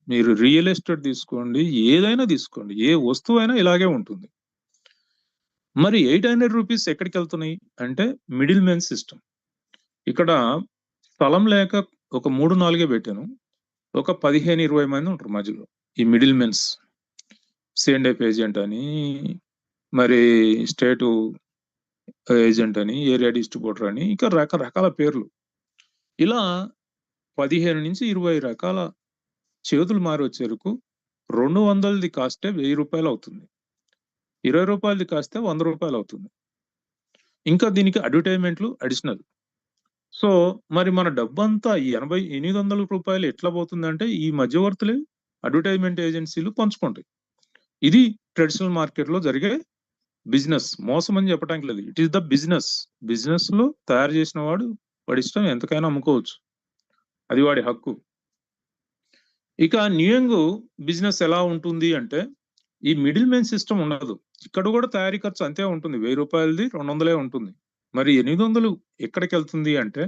మీరు రియల్ ఎస్టేట్ తీసుకోండి, ఏదైనా తీసుకోండి, ఏ వస్తువైనా ఇలాగే ఉంటుంది. మరి ₹800 ఎక్కడికెళ్తున్నాయి అంటే మిడిల్ మెన్ సిస్టమ్. ఇక్కడ స్థలం లేక ఒక 3, 4 పెట్టాను. ఒక 15, 20 మంది ఉంటారు మధ్యలో. ఈ మిడిల్ మెన్స్. సి&ఎఫ్ ఏజెంట్ అని, మరి స్టేటు ఏజెంట్ అని, ఏరియా డిస్ట్రిబ్యూటర్ అని, ఇంకా రకరకాల పేర్లు. ఇలా 15-20 రకాల చేతులు మారి వచ్చేవరకు 200ది కాస్టే ₹1000 అవుతుంది. ₹20 కాస్తే ₹100 అవుతుంది. ఇంకా దీనికి అడ్వర్టైజ్‌మెంట్లు అడిషనల్. సో, మరి మన డబ్బంతా ఈ ₹800 ఎట్లా పోతుందంటే ఈ మధ్యవర్తులే అడ్వర్టైజ్‌మెంట్ ఏజెన్సీలు పంచుకుంటాయి. ఇది ట్రెడిషనల్ మార్కెట్‌లో జరిగే బిజినెస్. మోసం అని చెప్పడానికి లేదు. It is the business. బిజినెస్‌లో తయారు చేసిన వాడు వాడి ఇష్టం ఎంతకైనా అమ్ముకోవచ్చు. అది వాడి హక్కు. ఇక న్యూయంగ్ బిజినెస్ ఎలా ఉంటుంది అంటే ఈ మిడిల్ మెన్ సిస్టమ్ ఉండదు. ఇక్కడ కూడా తయారీ ఖర్చు అంతే ఉంటుంది. ₹1000ది 200 ఉంటుంది. మరి 800 ఎక్కడికెళ్తుంది అంటే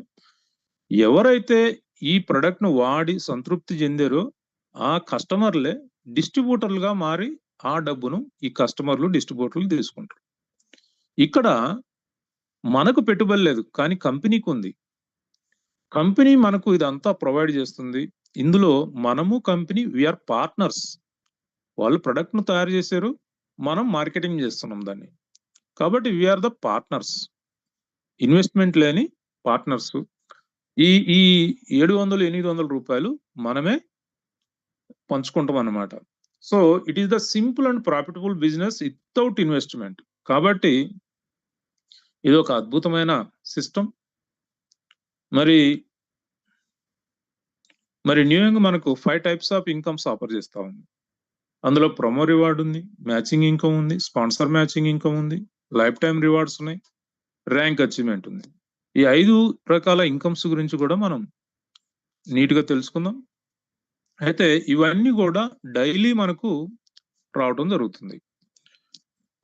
ఎవరైతే ఈ ప్రొడక్ట్‌ను వాడి సంతృప్తి చెందారో ఆ కస్టమర్‌లే డిస్ట్రిబ్యూటర్‌లుగా మారి ఆ డబ్బును ఈ కస్టమర్‌లు, డిస్ట్రిబ్యూటర్‌లు తీసుకుంటారు. ఇక్కడ మనకు పెట్టుబడి లేదు. కానీ కంపెనీకుంది. కంపెనీ మనకు ఇదంతా ప్రొవైడ్ చేస్తుంది. ఇందులో మనము కంపెనీ వి ఆర్ పార్ట్నర్స్. వాళ్ళు ప్రొడక్ట్‌ను తయారు చేశారు. మనం మార్కెటింగ్ చేస్తున్నాం దాన్ని. కాబట్టి we are the partners. Investment లేని పార్ట్నర్స్. ఈ ఈ ₹700, ₹800 మనమే పంచుకుంటాం అన్నమాట. So, it is the simple and profitable business without investment. కాబట్టి ఇదొక అద్భుతమైన సిస్టమ్. మరి న్యూయంగ్ మనకు 5 టైప్స్ ఆఫ్ ఇన్‌కమ్స్ ఆఫర్ చేస్తా ఉంది. అందులో ప్రొమో రివార్డ్ ఉంది, మ్యాచింగ్ ఇన్‌కమ్ ఉంది, స్పాన్సర్ మ్యాచింగ్ ఇన్‌కమ్ ఉంది, లైఫ్ టైమ్ రివార్డ్స్ ఉన్నాయి, ర్యాంక్ అచీవ్‌మెంట్ ఉంది. ఈ 5 రకాల ఇన్‌కమ్స్ గురించి కూడా మనం నీట్‌గా తెలుసుకుందాం. అయితే ఇవన్నీ కూడా డైలీ మనకు రావడం జరుగుతుంది.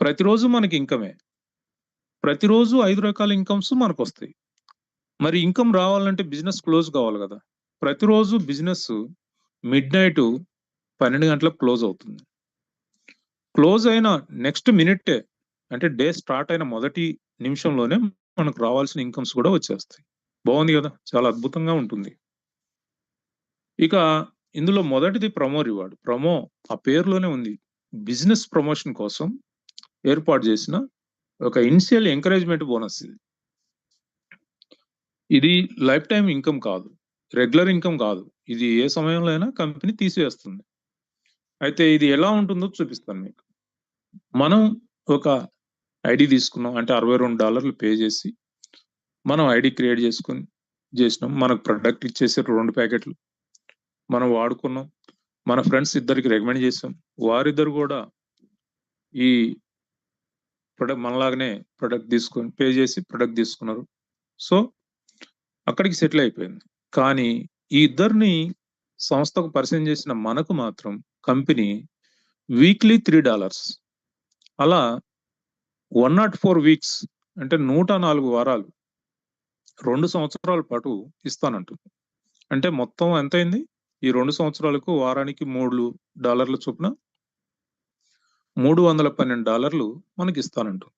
ప్రతిరోజు మనకి ఇన్‌కమే. ప్రతిరోజు 5 రకాల ఇన్‌కమ్స్ మనకొస్తాయి. మరి ఇన్‌కమ్ రావాలంటే బిజినెస్ క్లోజ్ కావాలి కదా! ప్రతిరోజు బిజినెస్ మిడ్‌నైట్ 12 గంటలకు క్లోజ్ అవుతుంది. క్లోజ్ అయిన నెక్స్ట్ మినిట్టే అంటే డే స్టార్ట్ అయిన మొదటి నిమిషంలోనే మనకు రావాల్సిన ఇన్‌కమ్స్ కూడా వచ్చేస్తాయి. బాగుంది కదా! చాలా అద్భుతంగా ఉంటుంది. ఇక ఇందులో మొదటిది ప్రొమో రివార్డ్. ప్రొమో ఆ పేరులోనే ఉంది. బిజినెస్ ప్రమోషన్ కోసం ఏర్పాటు చేసిన ఒక ఇనిషియల్ ఎంకరేజ్‌మెంట్ బోనస్ ఇది. ఇది లైఫ్ టైమ్ ఇన్‌కమ్ కాదు. రెగ్యులర్ ఇన్‌కమ్ కాదు. ఇది ఏ సమయంలో అయినా కంపెనీ తీసివేస్తుంది. అయితే ఇది ఎలా ఉంటుందో చూపిస్తాను మీకు. మనం ఒక ఐడీ తీసుకున్నాం. అంటే $62 పే చేసి మనం ఐడీ క్రియేట్ చేసినాం. మనకు ప్రొడక్ట్ ఇచ్చేసారు 2 ప్యాకెట్లు. మనం వాడుకున్నాం. మన ఫ్రెండ్స్ ఇద్దరికి రికమెండ్ చేసాం. వారిద్దరు కూడా ఈ మనలాగానే ప్రొడక్ట్ తీసుకొని పే చేసి ప్రొడక్ట్ తీసుకున్నారు. సో, అక్కడికి సెటిల్ అయిపోయింది. కానీ ఈ ఇద్దరిని సంస్థకు పరిచయం చేసిన మనకు మాత్రం కంపెనీ వీక్లీ $3 అలా 104 వీక్స్ అంటే 104 వారాలు 2 సంవత్సరాల పాటు ఇస్తానంటుంది. అంటే మొత్తం ఎంతయింది? ఈ 2 సంవత్సరాలకు వారానికి $3 చొప్పున $312 మనకిస్తానంటుంది.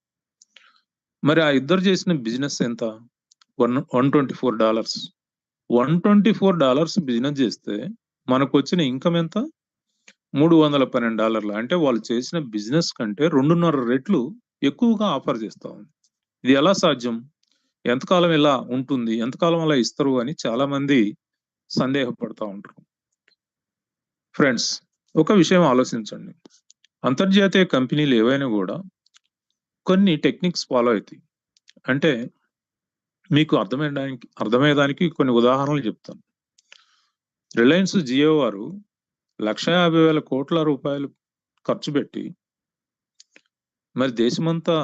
మరి ఆ ఇద్దరు చేసిన బిజినెస్ ఎంత? $124. $124 బిజినెస్ చేస్తే మనకొచ్చిన ఇన్‌కమ్ ఎంత? $312. అంటే వాళ్ళు చేసిన బిజినెస్ కంటే 2.5 రెట్లు ఎక్కువగా ఆఫర్ చేస్తా ఉంది. ఇది ఎలా సాధ్యం? ఎంతకాలం ఇలా ఉంటుంది? ఎంతకాలం అలా ఇస్తారు అని చాలా మంది సందేహపడతా ఉంటారు. ఫ్రెండ్స్, ఒక విషయం ఆలోచించండి. అంతర్జాతీయ కంపెనీలు ఏవైనా కూడా కొన్ని టెక్నిక్స్ ఫాలో అవుతాయి. అంటే మీకు అర్థమయ్యేదానికి కొన్ని ఉదాహరణలు చెప్తాను. రిలయన్స్ జియో వారు ₹150,000 కోట్ల ఖర్చు పెట్టి మరి దేశమంతా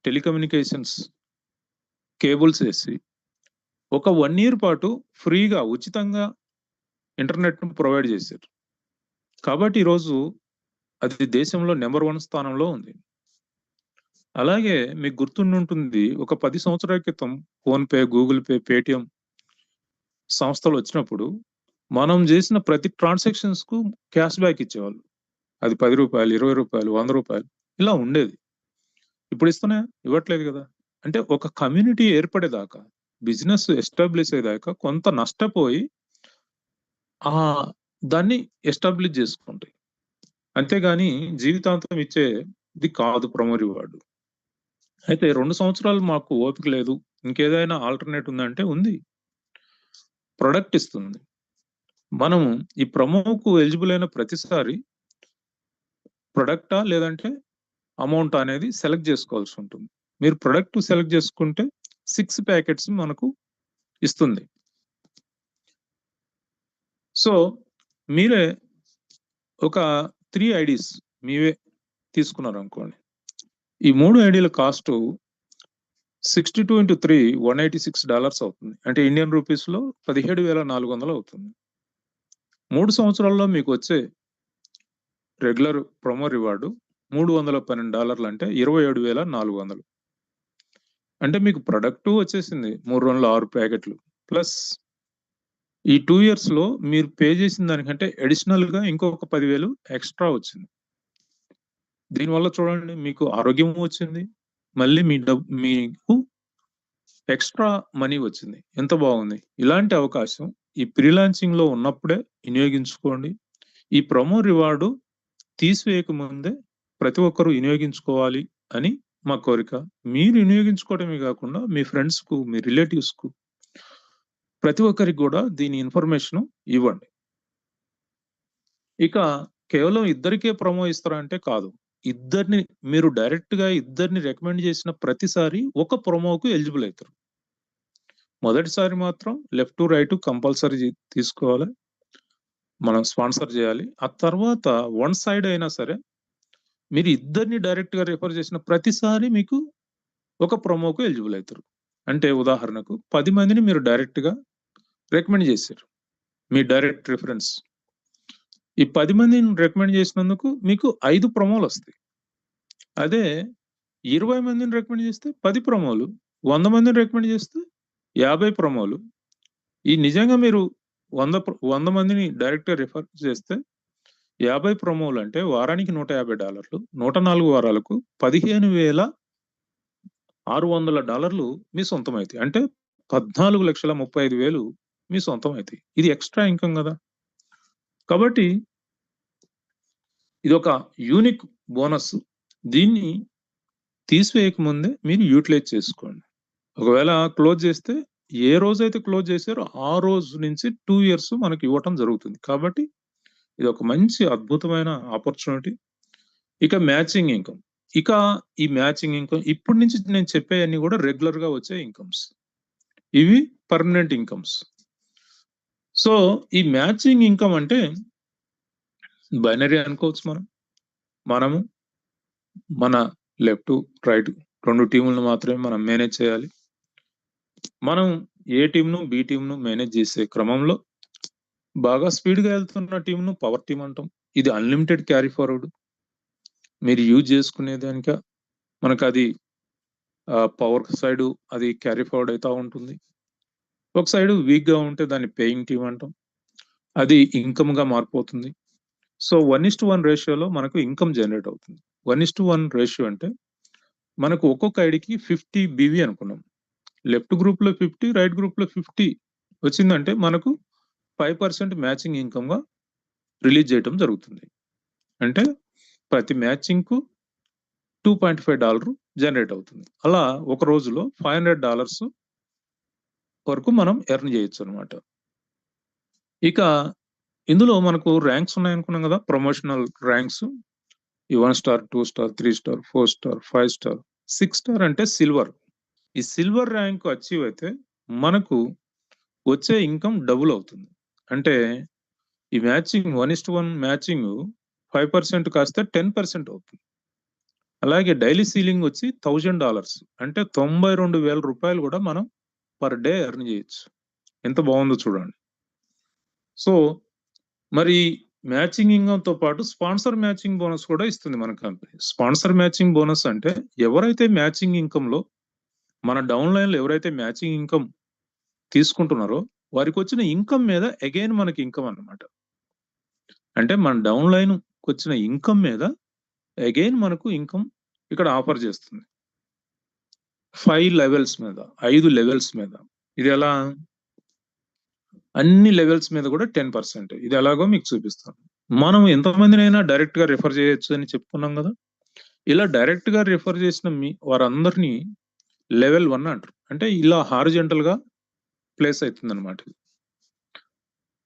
టెలికమ్యూనికేషన్స్ కేబుల్స్ వేసి ఒక 1 ఇయర్ పాటు ఫ్రీగా ఉచితంగా ఇంటర్నెట్ను ప్రొవైడ్ చేశారు. కాబట్టి ఈరోజు అది దేశంలో నెంబర్ 1 స్థానంలో ఉంది. అలాగే మీకు గుర్తుండుంటుంది, ఒక 10 సంవత్సరాల క్రితం ఫోన్‌పే, గూగుల్ పే, పేటీఎం సంస్థలు వచ్చినప్పుడు మనం చేసిన ప్రతి ట్రాన్సాక్షన్స్‌కు క్యాష్ బ్యాక్ ఇచ్చేవాళ్ళు. అది రూ. 10, రూ. 20, రూ. 100 ఇలా ఉండేది. ఇప్పుడు ఇస్తున్నాయా? ఇవ్వట్లేదు కదా! అంటే ఒక కమ్యూనిటీ ఏర్పడేదాకా, బిజినెస్ ఎస్టాబ్లిష్ అయ్యేదాకా కొంత నష్టపోయి దాన్ని ఎస్టాబ్లిష్ చేసుకుంటాయి. అంతేగాని జీవితాంతం ఇచ్చేది కాదు ప్రొమో రివార్డ్. అయితే 2 సంవత్సరాలు మాకు ఓపిక లేదు, ఇంకేదైనా ఆల్టర్‌నేట్ ఉందంటే ఉంది. ప్రొడక్ట్ ఇస్తుంది. మనం ఈ ప్రొమోకు ఎలిజిబుల్ అయిన ప్రతిసారి ప్రొడక్టా లేదంటే అమౌంటా అనేది సెలెక్ట్ చేసుకోవాల్సి ఉంటుంది. మీరు ప్రొడక్ట్ సెలెక్ట్ చేసుకుంటే 6 ప్యాకెట్స్ మనకు ఇస్తుంది. సో, మీరే ఒక 3 ఐడీస్ మీవే తీసుకున్నారనుకోండి. ఈ 3 ఐడీల కాస్టు 62 ఇంటూ 3 $186 అవుతుంది. అంటే ఇండియన్ రూపీస్‌లో 17,400 అవుతుంది. 3 సంవత్సరాల్లో మీకు వచ్చే రెగ్యులర్ ప్రొమో రివార్డు $312 అంటే 27,400. అంటే మీకు ప్రొడక్టు వచ్చేసింది 3 రోజుల్లో 6 ప్యాకెట్లు. ప్లస్ ఈ 2 ఇయర్స్‌లో మీరు పే చేసిన దానికంటే అడిషనల్‌గా ఇంకొక 10,000 ఎక్స్‌ట్రా వచ్చింది. దీనివల్ల చూడండి మీకు ఆరోగ్యం వచ్చింది. మళ్ళీ మీకు ఎక్స్‌ట్రా మనీ వచ్చింది. ఎంత బాగుంది. ఇలాంటి అవకాశం ఈ ప్రీ లాంచింగ్‌లో ఉన్నప్పుడే వినియోగించుకోండి. ఈ ప్రొమో రివార్డు తీసివేయక ముందే ప్రతి ఒక్కరు వినియోగించుకోవాలి అని మా కోరిక. మీరు వినియోగించుకోవడమే కాకుండా మీ ఫ్రెండ్స్‌కు, మీ రిలేటివ్స్‌కు ప్రతి ఒక్కరికి కూడా దీని ఇన్ఫర్మేషన్ ఇవ్వండి. ఇక కేవలం ఇద్దరికే ప్రొమో ఇస్తారా అంటే కాదు. మీరు డైరెక్ట్‌గా ఇద్దరిని రికమెండ్ చేసిన ప్రతిసారి ఒక ప్రొమోకు ఎలిజిబుల్ అవుతారు. మొదటిసారి మాత్రం లెఫ్ట్ టు రైట్ కంపల్సరీ తీసుకోవాలి. మనం స్పాన్సర్ చేయాలి. ఆ తర్వాత వన్ సైడ్ అయినా సరే మీరు ఇద్దరిని డైరెక్ట్‌గా రిఫర్ చేసిన ప్రతిసారి మీకు ఒక ప్రొమోకు ఎలిజిబుల్ అవుతారు. అంటే ఉదాహరణకు 10 మందిని మీరు డైరెక్ట్‌గా రికమెండ్ చేశారు. మీ డైరెక్ట్ రిఫరెన్స్. ఈ 10 మందిని రికమెండ్ చేసినందుకు మీకు 5 ప్రొమోలొస్తాయి. అదే 20 మందిని రికమెండ్ చేస్తే 10 ప్రొమోలు, 100 మందిని రికమెండ్ చేస్తే 50 ప్రొమోలు. ఈ నిజంగా మీరు 100 మందిని డైరెక్ట్‌గా రిఫర్ చేస్తే 50 ప్రొమోలు అంటే వారానికి $150, 104 వారాలకు $15,600 మీ సొంతమైతాయి. అంటే 14,35,000 మీ సొంతమైతాయి. ఇది ఎక్స్‌ట్రా ఇన్‌కమ్ గదా! కాబట్టి ఇదొక యూనిక్ బోనస్. దీన్ని తీసివేయక ముందే మీరు యూటిలైజ్ చేసుకోండి. ఒకవేళ క్లోజ్ చేస్తే ఏ రోజైతే క్లోజ్ చేశారో ఆ రోజు నుంచి 2 ఇయర్స్ మనకి ఇవ్వటం జరుగుతుంది. కాబట్టి ఇదొక మంచి అద్భుతమైన ఆపర్చునిటీ. ఇక మ్యాచింగ్ ఇన్‌కమ్. ఈ మ్యాచింగ్ ఇన్‌కమ్ ఇప్పటి నుంచి నేను చెప్పేయన్నీ కూడా రెగ్యులర్‌గా వచ్చే ఇన్‌కమ్స్. ఇవి పర్మనెంట్ ఇన్‌కమ్స్. సో, ఈ మ్యాచింగ్ ఇన్‌కమ్ అంటే బైనరీ అనుకోవచ్చు మనం. మనము మన లెఫ్ట్, రైట్ 2 టీములను మాత్రమే మనం మేనేజ్ చేయాలి. మనం ఏ టీమ్‌ను, బి టీమ్‌ను మేనేజ్ చేసే క్రమంలో బాగా స్పీడ్‌గా వెళ్తున్న టీమ్‌ను పవర్ టీమ్ అంటాం. ఇది అన్‌లిమిటెడ్ క్యారీ ఫార్వర్డ్. మీరు యూజ్ చేసుకునే దానిక మనకది పవర్ సైడు అది క్యారీ ఫార్వర్డ్ అయితా ఉంటుంది. ఒక సైడు వీక్‌గా ఉంటే దాన్ని పేయింగ్ టీమ్ అంటాం. అది ఇన్‌కమ్‌గా మారిపోతుంది. సో, 1:1 రేషియోలో మనకు ఇన్‌కమ్ జనరేట్ అవుతుంది. 1:1 రేషియో అంటే మనకు ఒక్కొక్క ఐడీకి 50 బీవీ అనుకున్నాం. లెఫ్ట్ గ్రూప్‌లో 50, రైట్ గ్రూప్‌లో 50 వచ్చిందంటే మనకు 5% మ్యాచింగ్ ఇన్‌కమ్‌గా రిలీజ్ చేయటం జరుగుతుంది. అంటే ప్రతి మ్యాచింగ్‌కు $2.5 జనరేట్ అవుతుంది. అలా ఒక రోజులో $500 వరకు మనం ఎర్న్ చేయొచ్చనమాట. ఇక ఇందులో మనకు ర్యాంక్స్ ఉన్నాయనుకున్నాం కదా! Promotional ranks. ఈ 1 star, 2 star, 3 star, 4 star, 5 star, 6 star అంటే సిల్వర్. ఈ సిల్వర్ ర్యాంక్ అచీవ్ అయితే మనకు వచ్చే ఇన్‌కమ్ డబుల్ అవుతుంది. అంటే ఈ మ్యాచింగ్ 1:1 మ్యాచింగ్ 5% కాస్త 10% అవుతుంది. అలాగే డైలీ సీలింగ్ వచ్చి $1000 అంటే 92,000 రూపాయలు కూడా మనం పర్ డే ఎర్న్ చేయొచ్చు. ఎంత బాగుందో చూడండి. సో మరి మ్యాచింగ్ ఇన్కమ్ తో పాటు స్పాన్సర్ మ్యాచింగ్ బోనస్ కూడా ఇస్తుంది మన కంపెనీ. స్పాన్సర్ మ్యాచింగ్ బోనస్ అంటే ఎవరైతే మ్యాచింగ్ ఇన్కమ్ లో మన డౌన్ లైన్ లో ఎవరైతే మ్యాచింగ్ ఇన్కమ్ తీసుకుంటున్నారో వారికి వచ్చిన ఇన్కమ్ మీద అగైన్ మనకి ఇన్కమ్ అన్నమాట. అంటే మన డౌన్ లైన్ వచ్చిన ఇన్కమ్ మీద అగైన్ మనకు ఇన్కమ్ ఇక్కడ ఆఫర్ చేస్తుంది. 5 లెవెల్స్ మీద, 5 లెవెల్స్ మీద. ఇది ఎలా? అన్ని లెవెల్స్ మీద కూడా 10%. ఇది ఎలాగో మీకు చూపిస్తాను. మనం ఎంతమందినైనా డైరెక్ట్ గా రిఫర్ చేయొచ్చు అని చెప్పుకున్నాం కదా. ఇలా డైరెక్ట్ గా రిఫర్ చేసిన వారందరినీ లెవెల్ 1 అంటారు. అంటే ఇలా హారిజంటల్ గా ప్లేస్ అవుతుంది అనమాట.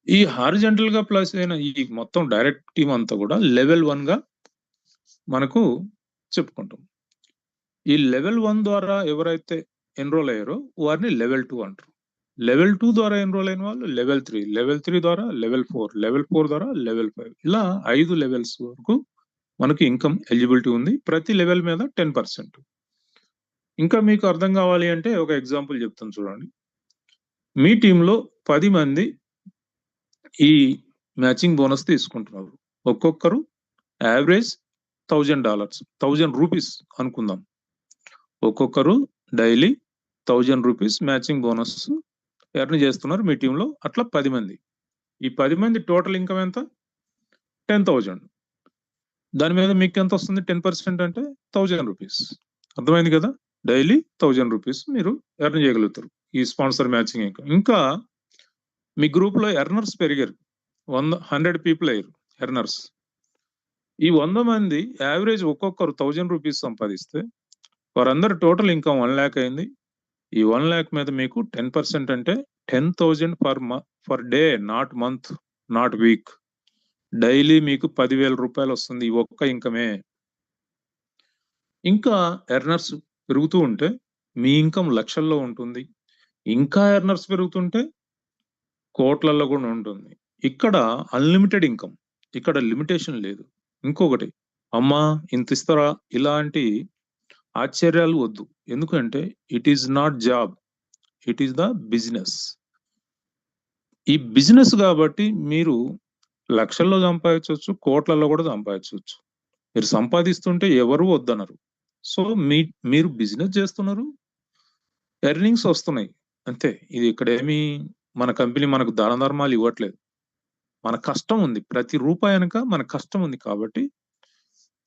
ఈ హారిజంటల్ గా ప్లేస్ అయిన ఈ మొత్తం డైరెక్ట్ టీమ్ అంతా కూడా లెవెల్ 1 గా మనకు చెప్పుకుంటాం. ఈ లెవెల్ 1 ద్వారా ఎవరైతే ఎన్రోల్ అయ్యారో వారిని లెవెల్ 2 అంటారు. లెవెల్ 2 ద్వారా ఎన్రోల్ అయిన వాళ్ళు లెవెల్ 3, లెవెల్ 3 ద్వారా లెవెల్ 4, లెవెల్ 4 ద్వారా లెవెల్ 5. ఇలా 5 లెవెల్స్ వరకు మనకి ఇన్కమ్ ఎలిజిబిలిటీ ఉంది. ప్రతి లెవెల్ మీద 10%. ఇంకా మీకు అర్థం కావాలి అంటే ఒక ఎగ్జాంపుల్ చెప్తాను చూడండి. మీ టీంలో 10 మంది ఈ మ్యాచింగ్ బోనస్ తీసుకుంటున్నారు. ఒక్కొక్కరు యావరేజ్ $1000, 1000 రూపీస్ అనుకుందాం. ఒక్కొక్కరు daily 1000 rupees matching bonus earn చేస్తున్నారు మీ టీంలో. అట్లా 10 మంది. ఈ 10 మంది టోటల్ ఇన్కమ్ ఎంత? 10,000. దాని మీద మీకు ఎంత వస్తుంది? 10% అంటే 1000 రూపీస్. అర్థమైంది కదా? డైలీ 1000 రూపీస్ మీరు ఎర్న్ చేయగలుగుతారు ఈ స్పాన్సర్ మ్యాచింగ్ ఇన్కమ్. ఇంకా మీ గ్రూప్ లో ఎర్నర్స్ పెరిగారు. 100 పీపుల్ అయ్యారు ఎర్నర్స్. ఈ 100 మంది యావరేజ్ ఒక్కొక్కరు 1000 రూపీస్ సంపాదిస్తే వారందరూ టోటల్ ఇన్కమ్ 1 lakh అయింది. ఈ 1 lakh మీద మీకు 10% అంటే 10,000 per day, not month, not week. Daily మీకు 10,000 రూపాయలు వస్తుంది ఈ ఒక్క ఇన్కమే. ఇంకా ఎర్నర్స్ పెరుగుతూ ఉంటే మీ ఇన్కమ్ లక్షల్లో ఉంటుంది. ఇంకా ఎర్నర్స్ పెరుగుతుంటే కోట్లలో కూడా ఉంటుంది. ఇక్కడ అన్లిమిటెడ్ ఇన్కమ్, ఇక్కడ లిమిటేషన్ లేదు. ఇంకొకటి, అమ్మా ఇంత ఇస్తారా, ఇలాంటి ఆశ్చర్యాలు వద్దు. ఎందుకంటే it is not job, it is the business. ఈ బిజినెస్ కాబట్టి మీరు లక్షల్లో సంపాదించవచ్చు, కోట్లలో కూడా సంపాదించవచ్చు. మీరు సంపాదిస్తుంటే ఎవరు వద్దనరు. సో మీరు బిజినెస్ చేస్తున్నారు, ఎర్నింగ్స్ వస్తున్నాయి అంతే. ఇది ఇక్కడ ఏమి మన కంపెనీ మనకు దాన ధర్మాలు ఇవ్వట్లేదు. మన కష్టం ఉంది, ప్రతి రూపాయి వెనక మన కష్టం ఉంది. కాబట్టి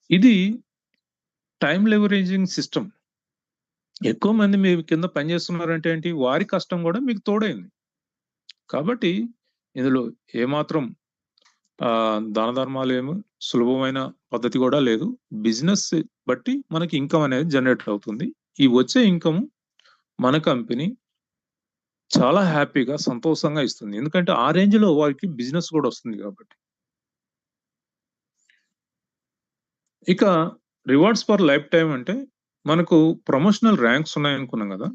ఇది టైం లెవరేజింగ్ సిస్టమ్. ఎక్కువ మంది మీ కింద పనిచేస్తున్నారంటే ఏంటి, వారి కష్టం కూడా మీకు తోడైంది. కాబట్టి ఇందులో ఏమాత్రం దాన ధర్మాలు ఏమో సులభమైన పద్ధతి కూడా లేదు. బిజినెస్ బట్టి మనకి ఇన్కమ్ అనేది జనరేట్ అవుతుంది. ఈ వచ్చే ఇన్కమ్ మన కంపెనీ చాలా హ్యాపీగా, సంతోషంగా ఇస్తుంది. ఎందుకంటే ఆ రేంజ్ లో వారికి బిజినెస్ కూడా వస్తుంది కాబట్టి. ఇక రివార్డ్స్ ఫర్ లైఫ్ టైం అంటే మనకు ప్రమోషనల్ ర్యాంక్స్ ఉన్నాయి అనుకున్నాం కదా.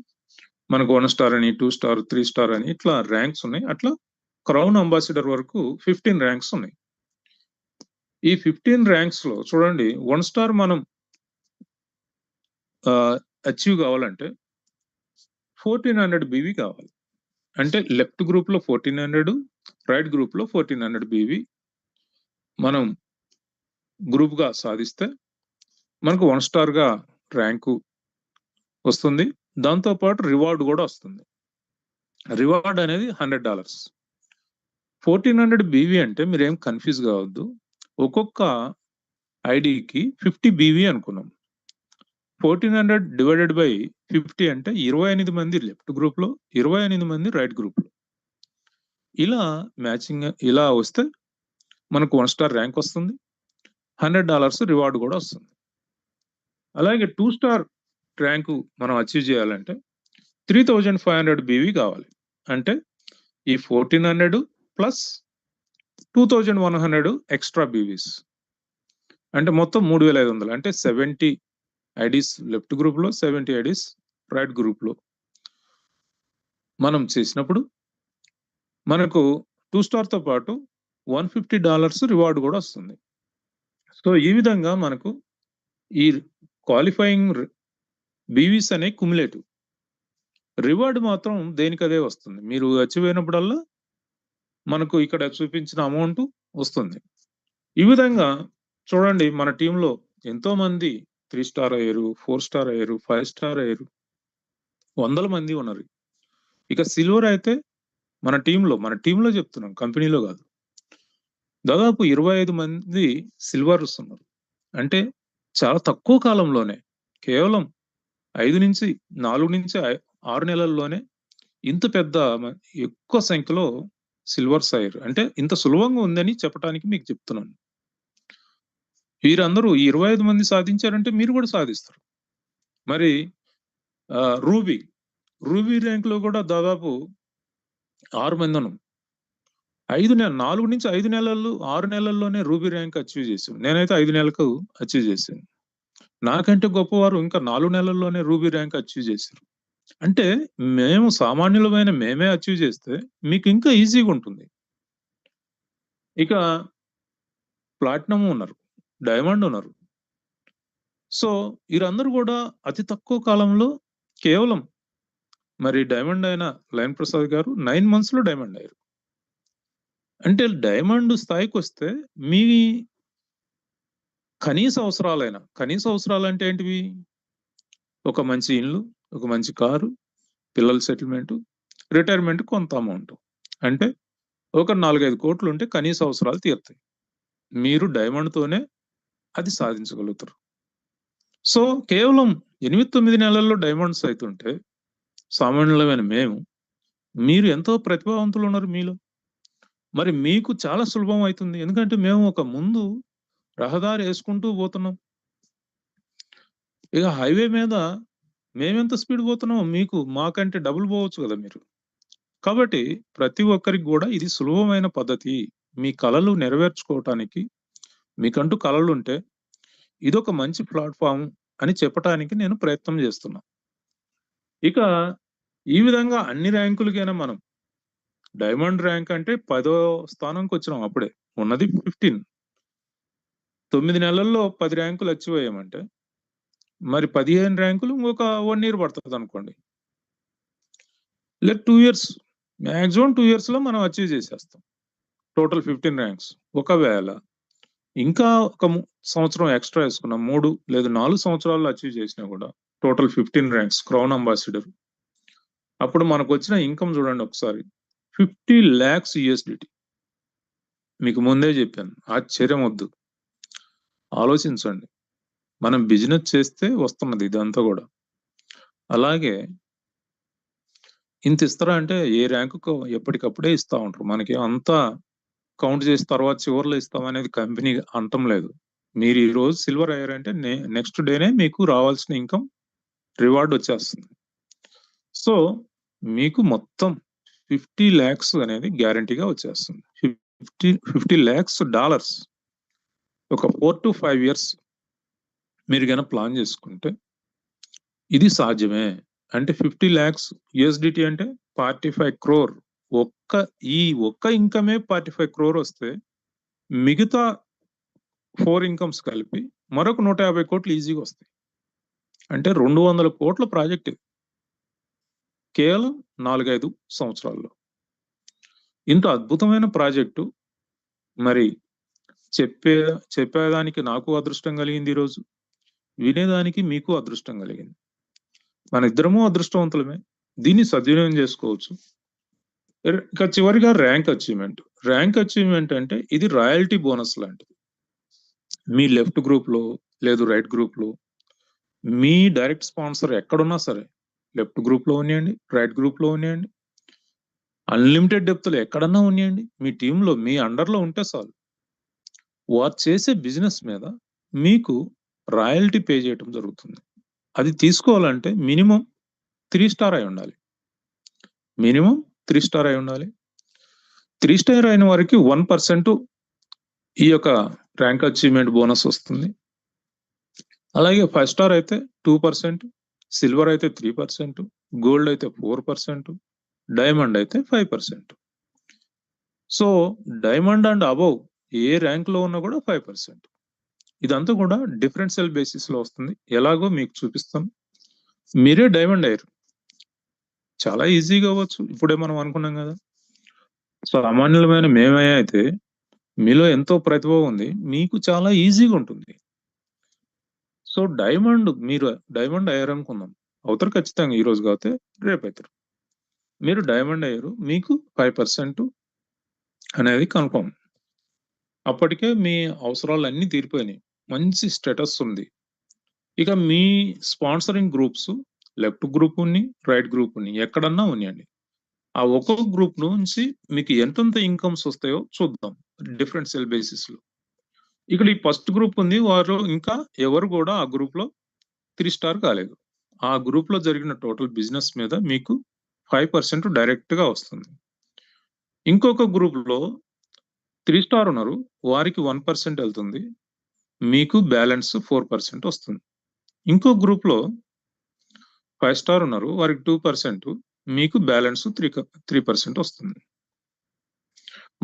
మనకు 1 స్టార్ అని, 2 స్టార్, 3 స్టార్ అని ఇట్లా ర్యాంక్స్ ఉన్నాయి. అట్లా క్రౌన్ అంబాసిడర్ వరకు 15 ర్యాంక్స్ ఉన్నాయి. ఈ 15 ర్యాంక్స్ లో చూడండి, 1 స్టార్ మనం అచీవ్ కావాలంటే 1400 బీవీ కావాలి. అంటే లెఫ్ట్ గ్రూప్ లో 1400, రైట్ గ్రూప్ లో 1400 బీవీ మనం గ్రూప్ గా సాధిస్తే మనకు 1 స్టార్ గా ర్యాంకు వస్తుంది. దాంతో పాటు రివార్డ్ కూడా వస్తుంది. రివార్డ్ అనేది $100. 1400 బీవీ అంటే మీరేం కన్ఫ్యూజ్ కావద్దు. ఒక్కొక్క ఐడికి 50 బీవీ అనుకున్నాం. 1400 డివైడెడ్ బై 50 అంటే 28 మంది లెఫ్ట్ గ్రూప్ లో, 28 మంది రైట్ గ్రూప్ లో. ఇలా మ్యాచింగ్ ఇలా వస్తే మనకు 1 స్టార్ ర్యాంక్ వస్తుంది, $100 రివార్డ్ కూడా వస్తుంది. అలాగే 2 స్టార్ ర్యాంకు మనం అచీవ్ చేయాలంటే 3500 బీవీ కావాలి. అంటే ఈ 1400 ప్లస్ 2100 ఎక్స్ట్రా బీవీస్, అంటే మొత్తం 3500. అంటే 70 ఐడీస్ లెఫ్ట్ గ్రూప్ లో, 70 ఐడీస్ రైట్ గ్రూప్ లో మనం చేసినప్పుడు మనకు 2 స్టార్ తో పాటు $150 రివార్డ్ కూడా వస్తుంది. సో ఈ విధంగా మనకు ఈ క్వాలిఫైయింగ్ బీవీస్ అనే కుములేటివ్. రివార్డ్ మాత్రం దేనికదే వస్తుంది. మీరు అచీవ్ అయినప్పుడల్లా మనకు ఇక్కడ చూపించిన అమౌంట్ వస్తుంది. ఈ విధంగా చూడండి, మన టీంలో ఎంతో మంది 3 స్టార్ అయ్యారు, 4 స్టార్ అయ్యారు, 5 స్టార్ అయ్యారు. వందల మంది ఉన్నారు. ఇక సిల్వర్ అయితే మన టీంలో చెప్తున్నాం, కంపెనీలో కాదు. దాదాపు 25 మంది సిల్వర్స్ ఉన్నారు. అంటే చాలా తక్కువ కాలంలోనే, కేవలం 4 నుంచి 6 నెలల్లోనే ఇంత పెద్ద ఎక్కువ సంఖ్యలో సిల్వర్స్ అయ్యారు. అంటే ఇంత సులభంగా ఉందని చెప్పడానికి మీకు చెప్తున్నాను. వీరందరూ ఈ 25 మంది సాధించారంటే మీరు కూడా సాధిస్తారు. మరి రూబీ ర్యాంక్ లో కూడా దాదాపు 6 మంది ఉన్నాం. 4 నుంచి 5 నెలలు 6 నెలల్లోనే రూబీ ర్యాంక్ అచీవ్ చేశాను. నేనైతే 5 నెలలకు అచీవ్ చేశాను. నాకంటే గొప్పవారు ఇంకా 4 నెలల్లోనే రూబీ ర్యాంక్ అచీవ్ చేశారు. అంటే మేము సామాన్యులమైన మేమే అచీవ్ చేస్తే మీకు ఇంకా ఈజీగా ఉంటుంది. ఇక ప్లాటినం ఉన్నారు, డైమండ్ ఉన్నారు. సో వీరందరూ కూడా అతి తక్కువ కాలంలో కేవలం మరి డైమండ్ అయిన లయన్ ప్రసాద్ గారు 9 months లో డైమండ్ అయ్యారు. అంటే డైమండ్ స్థాయికి వస్తే మీ కనీస అవసరాలు అంటే ఏంటివి? ఒక మంచి ఇల్లు, ఒక మంచి కారు, పిల్లల సెటిల్మెంట్, రిటైర్మెంట్ కొంత అమౌంట్. అంటే ఒక 4-5 కోట్లు ఉంటే కనీస అవసరాలు తీరుతాయి. మీరు డైమండ్తోనే అది సాధించగలుగుతారు. సో కేవలం 8-9 నెలల్లో డైమండ్స్ అవుతుంటే సామాన్యులమైన మీరు ఎంతో ప్రతిభావంతులు ఉన్నారు మీలో. మరి మీకు చాలా సులభం అవుతుంది. ఎందుకంటే మేము ఒక ముందు రహదారి వేసుకుంటూ పోతున్నాం. ఇక హైవే మీద మేమెంత స్పీడ్ పోతున్నామో మాకంటే డబుల్ పోవచ్చు కదా మీరు. కాబట్టి ప్రతి ఒక్కరికి కూడా ఇది సులభమైన పద్ధతి. మీ కలలు నెరవేర్చుకోవటానికి, మీకంటూ కలలు ఉంటే ఇదొక మంచి ప్లాట్ఫామ్ అని చెప్పటానికి నేను ప్రయత్నం చేస్తున్నా. ఇక ఈ విధంగా అన్ని ర్యాంకులకైనా మనం డైమండ్ ర్యాంక్ అంటే 10వ స్థానంకి వచ్చినాం. అప్పుడే ఉన్నది 15. 9 నెలల్లో 10 ర్యాంకులు అచీవ్ అయ్యామంటే మరి 15 ర్యాంకులు ఇంకొక 1 year పడుతుంది అనుకోండి. లేదా 2 years, మ్యాక్సిమం 2 years లో మనం అచీవ్ చేసేస్తాం టోటల్ 15 ర్యాంక్స్. ఒకవేళ ఇంకా ఒక సంవత్సరం ఎక్స్ట్రా వేసుకున్నాం, 3 లేదా 4 సంవత్సరాల్లో అచీవ్ చేసినా కూడా టోటల్ 15 ర్యాంక్స్ క్రౌన్ అంబాసిడర్. అప్పుడు మనకు వచ్చిన ఇన్కమ్ చూడండి ఒకసారి, 50 lakhs USDT. మీకు ముందే చెప్పాను, ఆశ్చర్యం వద్దు, ఆలోచించండి. మనం బిజినెస్ చేస్తే వస్తున్నది ఇదంతా కూడా. అలాగే ఇంత ఇస్తారా అంటే ఏ ర్యాంకు ఎప్పటికప్పుడే ఇస్తా ఉంటారు. మనకి అంతా కౌంట్ చేసి తర్వాత చివరిలో ఇస్తామనేది కంపెనీ అంటం లేదు. మీరు ఈ రోజు సిల్వర్ అయ్యారంటే నెక్స్ట్ డేనే మీకు రావాల్సిన ఇన్కమ్ రివార్డ్ వచ్చేస్తుంది. సో మీకు మొత్తం 50 lakhs అనేది గ్యారంటీగా వచ్చేస్తుంది. 50 lakhs డాలర్స్ ఒక 4 to 5 years మీరు కనుక ప్లాన్ చేసుకుంటే ఇది సాధ్యమే. అంటే 50 lakhs USDT అంటే 45 crore. ఒక్క ఇన్కమే 45 crore వస్తే మిగతా 4 incomes కలిపి మరొక 150 కోట్లు ఈజీగా వస్తాయి. అంటే 200 కోట్ల ప్రాజెక్ట్ ఇది కేవలం 4-5 సంవత్సరాల్లో. ఇంత అద్భుతమైన ప్రాజెక్టు మరి చెప్పేదానికి నాకు అదృష్టం కలిగింది, ఈరోజు వినేదానికి మీకు అదృష్టం కలిగింది. మన ఇద్దరము అదృష్టవంతులమే. దీన్ని సద్వినియోగం చేసుకోవచ్చు. ఇక చివరిగా ర్యాంక్ అచీవ్మెంట్ అంటే ఇది రాయల్టీ బోనస్ లాంటిది. మీ లెఫ్ట్ గ్రూప్ లో లేదు రైట్ గ్రూప్ లో మీ డైరెక్ట్ స్పాన్సర్ ఎక్కడున్నా సరే, లెఫ్ట్ గ్రూప్ లో ఉన్నాయండి, రైట్ గ్రూప్ లో ఉన్నాయండి, అన్లిమిటెడ్ డెప్త్ లో ఎక్కడన్నా ఉన్నాయండి, మీ టీంలో మీ అండర్లో ఉంటే చాలు, వారు చేసే బిజినెస్ మీద మీకు రాయల్టీ పే చేయటం జరుగుతుంది. అది తీసుకోవాలంటే మినిమం 3 స్టార్ అయి ఉండాలి. 3 స్టార్ అయి ఉండాలి. 3 స్టార్ అయిన వారికి 1% ఈ యొక్క ర్యాంక్ అచీవ్మెంట్ బోనస్ వస్తుంది. అలాగే 5 స్టార్ అయితే 2%, సిల్వర్ అయితే 3%, గోల్డ్ అయితే 4%, డైమండ్ అయితే 5%. So diamond and above A rank లో ఉన్నా కూడా 5%. ఇదంతా కూడా డిఫరెన్షియల్ బేసిస్ లో వస్తుంది. ఎలాగో మీకు చూపిస్తాను. మీరే డైమండ్ అయ్యారు. చాలా ఈజీగా అవ్వచ్చు. ఇప్పుడే మనం అనుకున్నాం కదా. సామాన్యులమైన మేమే అయితే మీలో ఎంతో ప్రతిభ ఉంది. మీకు చాలా ఈజీగా ఉంటుంది. సో మీరు డైమండ్ అయ్యారు అనుకుందాం. అవుతారు ఖచ్చితంగా. ఈ రోజు కాకపోతే రేపు అవుతారు. మీరు డైమండ్ అయ్యారు. మీకు 5% అనేది కన్ఫర్మ్. అప్పటికే మీ అవసరాలు అన్ని తీరిపోయినాయి. మంచి స్టేటస్ ఉంది. ఇక మీ స్పాన్సరింగ్ గ్రూప్స్ లెఫ్ట్ గ్రూప్ ఉన్ని, రైట్ గ్రూప్ ఉన్ని, ఎక్కడన్నా ఉన్నాయండి. ఆ ఒక్కొక్క గ్రూప్ నుంచి మీకు ఎంతెంత ఇన్కమ్స్ వస్తాయో చూద్దాం డిఫరెన్షియల్ బేసిస్ లో. ఇక్కడ ఈ ఫస్ట్ గ్రూప్ ఉంది. వారు ఇంకా ఎవరు కూడా ఆ గ్రూప్ లో 3 స్టార్ కాలేదు. ఆ గ్రూప్ లో జరిగిన టోటల్ బిజినెస్ మీద మీకు 5% డైరెక్ట్ గా వస్తుంది. ఇంకొక గ్రూప్ లో 3 స్టార్ ఉన్నారు. వారికి 1% వెళ్తుంది. మీకు బ్యాలెన్స్ 4% వస్తుంది. ఇంకో గ్రూప్ లో 5 స్టార్ ఉన్నారు. వారికి 2%, మీకు బ్యాలెన్స్ 3% వస్తుంది.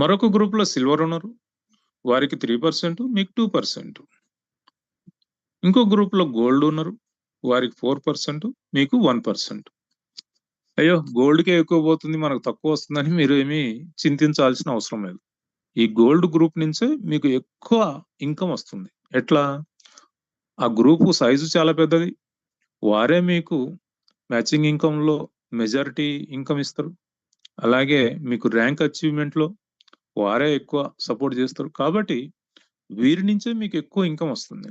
మరొక గ్రూప్ లో సిల్వర్ ఉన్నారు. వారికి 3%, మీకు 2%. ఇంకో గ్రూప్ లో గోల్డ్ ఉన్నారు. వారికి 4%, మీకు 1%. అయ్యో గోల్డ్కే ఎక్కువ పోతుంది, మనకు తక్కువ వస్తుందని మీరు ఏమీ చింతించాల్సిన అవసరం లేదు. ఈ గోల్డ్ గ్రూప్ నుంచే మీకు ఎక్కువ ఇన్కమ్ వస్తుంది. ఎట్లా? ఆ గ్రూప్ సైజు చాలా పెద్దది. వారే మీకు మ్యాచింగ్ ఇన్కమ్ లో మెజారిటీ ఇన్కమ్ ఇస్తారు. అలాగే మీకు ర్యాంక్ అచీవ్మెంట్ లో వారే ఎక్కువ సపోర్ట్ చేస్తారు. కాబట్టి వీరి నుంచే మీకు ఎక్కువ ఇన్కమ్ వస్తుంది.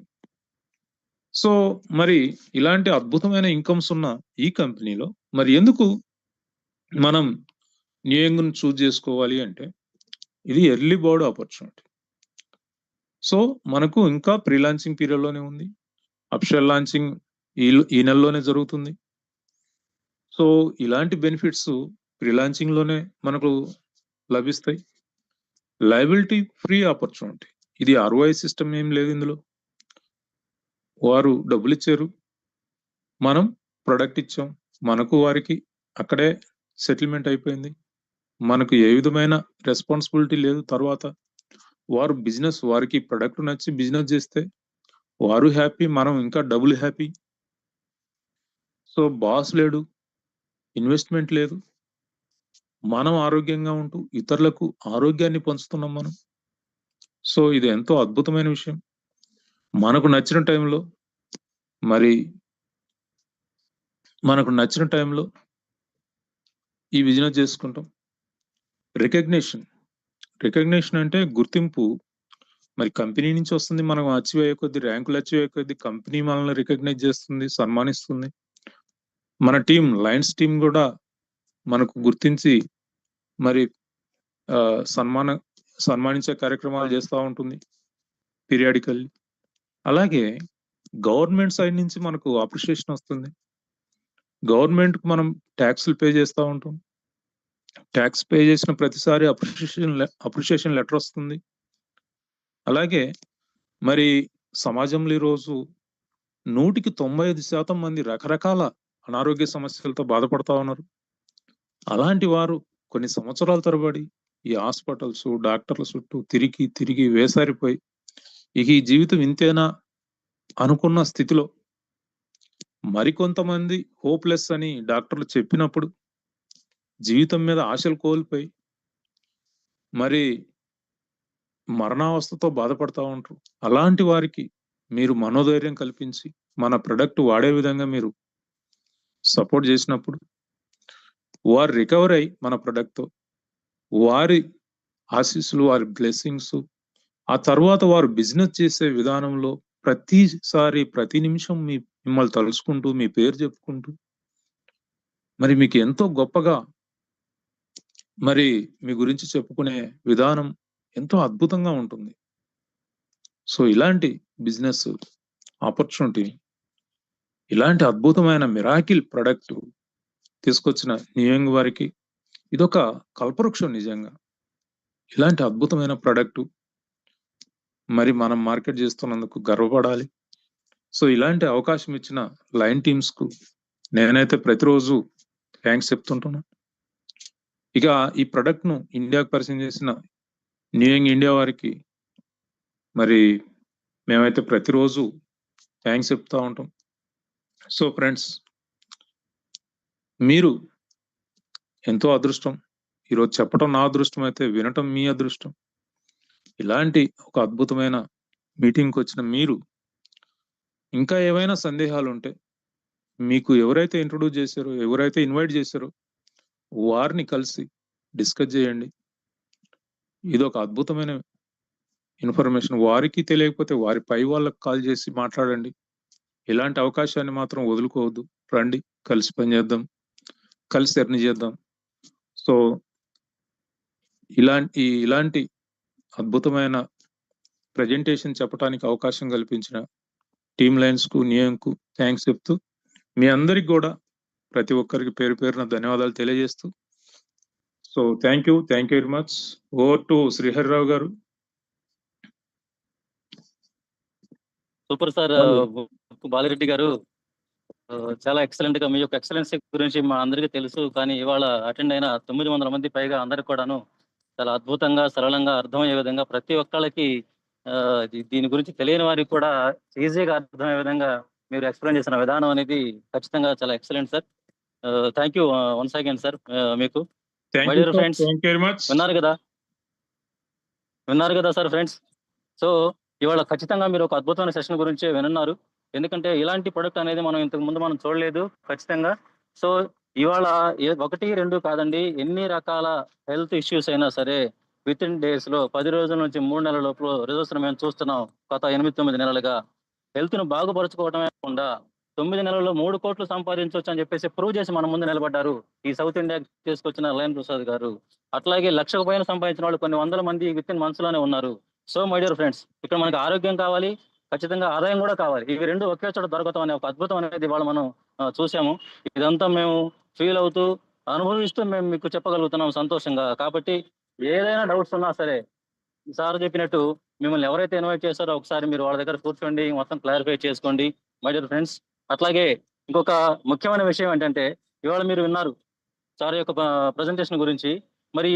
సో మరి ఇలాంటి అద్భుతమైన ఇన్కమ్స్ ఉన్న ఈ కంపెనీలో మరి ఎందుకు మనం న్యూయంగ్ను చూజ్ చేసుకోవాలి అంటే, ఇది ఎర్లీ బర్డ్ ఆపర్చునిటీ. సో మనకు ఇంకా ప్రీ లాంచింగ్ పీరియడ్ లోనే ఉంది. అఫిషియల్ లాంచింగ్ ఈ నెలలోనే జరుగుతుంది. సో ఇలాంటి బెనిఫిట్స్ ప్రీ లాంచింగ్ లోనే మనకు లభిస్తాయి. Liability free opportunity. ఇది ROI సిస్టమ్ ఏం లేదు ఇందులో. వారు డబ్బులు ఇచ్చారు, మనం ప్రొడక్ట్ ఇచ్చాం, మనకు వారికి అక్కడే సెటిల్మెంట్ అయిపోయింది. మనకు ఏ విధమైన రెస్పాన్సిబిలిటీ లేదు. తర్వాత వారు బిజినెస్, వారికి ప్రొడక్ట్ నచ్చి బిజినెస్ చేస్తే వారు హ్యాపీ, మనం ఇంకా డబుల్ హ్యాపీ. సో బాస్ లేడు, ఇన్వెస్ట్మెంట్ లేదు, మనం ఆరోగ్యంగా ఉంటూ ఇతరులకు ఆరోగ్యాన్ని పంచుతున్నాం మనం. సో ఇది ఎంతో అద్భుతమైన విషయం. మనకు నచ్చిన టైంలో ఈ బిజినెస్ చేసుకుంటాం. రికగ్నిషన్ అంటే గుర్తింపు. మరి కంపెనీ నుంచి వస్తుంది. మనం అచీవ్ అయ్యే కొద్ది, ర్యాంకులు అచీవ్ అయ్యే కొద్ది కంపెనీ మనల్ని రికగ్నైజ్ చేస్తుంది, సన్మానిస్తుంది. మన లయన్స్ టీం కూడా మనకు గుర్తించి మరి సన్మానించే కార్యక్రమాలు చేస్తూ ఉంటుంది పీరియాడికల్లీ. అలాగే గవర్నమెంట్ సైడ్ నుంచి మనకు అప్రిషియేషన్ వస్తుంది. గవర్నమెంట్ కు మనం ట్యాక్స్లు పే చేస్తూ ఉంటాం. ట్యాక్స్ పే చేసిన ప్రతిసారి అప్రిషియేషన్ లెటర్ వస్తుంది. అలాగే మరి సమాజంలో ఈరోజు 195% మంది రకరకాల అనారోగ్య సమస్యలతో బాధపడతా ఉన్నారు. అలాంటి వారు కొన్ని సంవత్సరాల తరబడి ఈ హాస్పిటల్స్, డాక్టర్ల చుట్టూ తిరిగి వేసారిపోయి ఇక ఈ జీవితం ఇంతేనా అనుకున్న స్థితిలో మరికొంతమంది హోప్లెస్ అని డాక్టర్లు చెప్పినప్పుడు జీవితం మీద ఆశలు కోల్పోయి మరి మరణావస్థతో బాధపడతా ఉంటారు. అలాంటి వారికి మీరు మనోధైర్యం కల్పించి మన ప్రొడక్ట్ వాడే విధంగా మీరు సపోర్ట్ చేసినప్పుడు వారు రికవర్ అయ్యి మన ప్రొడక్ట్తో వారి ఆశీస్సులు, వారి బ్లెస్సింగ్స్, ఆ తర్వాత వారు బిజినెస్ చేసే విధానంలో ప్రతిసారి ప్రతి నిమిషం మిమ్మల్ని తలుచుకుంటూ మీ పేరు చెప్పుకుంటూ మరి మీకు ఎంతో గొప్పగా మరి మీ గురించి చెప్పుకునే విధానం ఎంతో అద్భుతంగా ఉంటుంది. సో ఇలాంటి బిజినెస్ ఆపర్చునిటీ, ఇలాంటి అద్భుతమైన మిరాకిల్ ప్రొడక్ట్ తీసుకొచ్చిన న్యూయంగ్ వారికి ఇదొక కల్పవృక్షం. నిజంగా ఇలాంటి అద్భుతమైన ప్రొడక్ట్ మరి మనం మార్కెట్ చేస్తున్నందుకు గర్వపడాలి. సో ఇలాంటి అవకాశం ఇచ్చిన లయన్ టీమ్స్ కు నేనైతే ప్రతిరోజు థ్యాంక్స్ చెప్తుంటున్నా. ఇక ఈ ప్రొడక్ట్ ను ఇండియాకు పరిచయం చేసిన న్యూయంగ్ ఇండియా వారికి మరి మేమైతే ప్రతిరోజు థ్యాంక్స్ చెప్తా ఉంటాం. సో ఫ్రెండ్స్, మీరు ఎంతో అదృష్టం. ఈరోజు చెప్పటం నా అదృష్టం అయితే వినటం మీ అదృష్టం. ఇలాంటి ఒక అద్భుతమైన మీటింగ్కి వచ్చిన మీరు ఇంకా ఏవైనా సందేహాలు ఉంటే, మీకు ఎవరైతే ఇంట్రొడ్యూస్ చేశారో, ఎవరైతే ఇన్వైట్ చేశారో వారిని కలిసి డిస్కస్ చేయండి. ఇది ఒక అద్భుతమైన ఇన్ఫర్మేషన్. వారికి తెలియకపోతే వారి పై వాళ్ళకి కాల్ చేసి మాట్లాడండి. ఇలాంటి అవకాశాన్ని మాత్రం వదులుకోవద్దు. రండి, కలిసి పనిచేద్దాం, కలిసి ఎర్న్ చేద్దాం. సో ఇలాంటి అద్భుతమైన ప్రజెంటేషన్ చెప్పడానికి అవకాశం కల్పించిన టీమ్ లైన్స్ కు, నియంకు థ్యాంక్స్ చెప్తూ, మీ అందరికి కూడా ప్రతి ఒక్కరికి పేరు పేరున ధన్యవాదాలు తెలియజేస్తూ, so thank you very much. Over to Sriharirao garu. Super sir. Balireddy గారు చాలా ఎక్సలెంట్ గా మీ యొక్క ఎక్సలెన్సీ గురించి మా అందరికీ తెలుసు. కానీ ఇవాళ అటెండ్ అయిన 900 మంది పైగా అందరికి కూడాను చాలా అద్భుతంగా, సరళంగా అర్థమయ్యే విధంగా ప్రతి ఒక్కళ్ళకి దీని గురించి తెలియని వారికి కూడా ఈజీగా అర్థమయ్యే విధంగా మీరు ఎక్స్ప్లెయిన్ చేసిన విధానం అనేది ఖచ్చితంగా చాలా excellent sir. Thank you once again sir మీకు. మై డియర్ ఫ్రెండ్స్, విన్నారు కదా సార్ ఫ్రెండ్స్. సో ఇవాళ ఖచ్చితంగా మీరు ఒక అద్భుతమైన సెషన్ గురించి వినున్నారు. ఎందుకంటే ఇలాంటి ప్రొడక్ట్ అనేది మనం ఇంతకు ముందు మనం చూడలేదు ఖచ్చితంగా. సో ఇవాళ 1-2 కాదండి, ఎన్ని రకాల హెల్త్ ఇష్యూస్ అయినా సరే విత్ ఇన్ డేస్ లో 10 రోజుల నుంచి 3 నెలల లోపల రిజల్ట్స్ మేము చూస్తున్నాం. గత 8-9 నెలలుగా హెల్త్ ను బాగుపరచుకోవడమే కాకుండా 9 నెలల్లో 3 కోట్లు సంపాదించవచ్చు అని చెప్పేసి ప్రూవ్ చేసి మన ముందు నిలబడ్డారు ఈ సౌత్ ఇండియా తీసుకొచ్చిన లయన్ ప్రసాద్ గారు. అట్లాగే 1,00,000 పైన సంపాదించిన వాళ్ళు కొన్ని వందల మంది విత్ ఇన్ మంత్స్ లోనే ఉన్నారు. సో మై డియర్ ఫ్రెండ్స్, ఇక్కడ మనకి ఆరోగ్యం కావాలి, ఖచ్చితంగా ఆదాయం కూడా కావాలి. ఇవి రెండు ఒకే చోట దొరకతాం అనే ఒక అద్భుతం అనేది ఇవాళ మనం చూసాము. ఇదంతా మేము ఫీల్ అవుతూ అనుభవిస్తూ మేము మీకు చెప్పగలుగుతున్నాం సంతోషంగా. కాబట్టి ఏదైనా డౌట్స్ ఉన్నా సరే సార్ చెప్పినట్టు మిమ్మల్ని ఎవరైతే ఇన్వైట్ చేశారో ఒకసారి మీరు వాళ్ళ దగ్గర కూర్చోండి, మొత్తం క్లారిఫై చేసుకోండి మై డియర్ ఫ్రెండ్స్. అట్లాగే ఇంకొక ముఖ్యమైన విషయం ఏంటంటే, ఇవాళ మీరు విన్నారు సార్ యొక్క ప్రజెంటేషన్ గురించి. మరి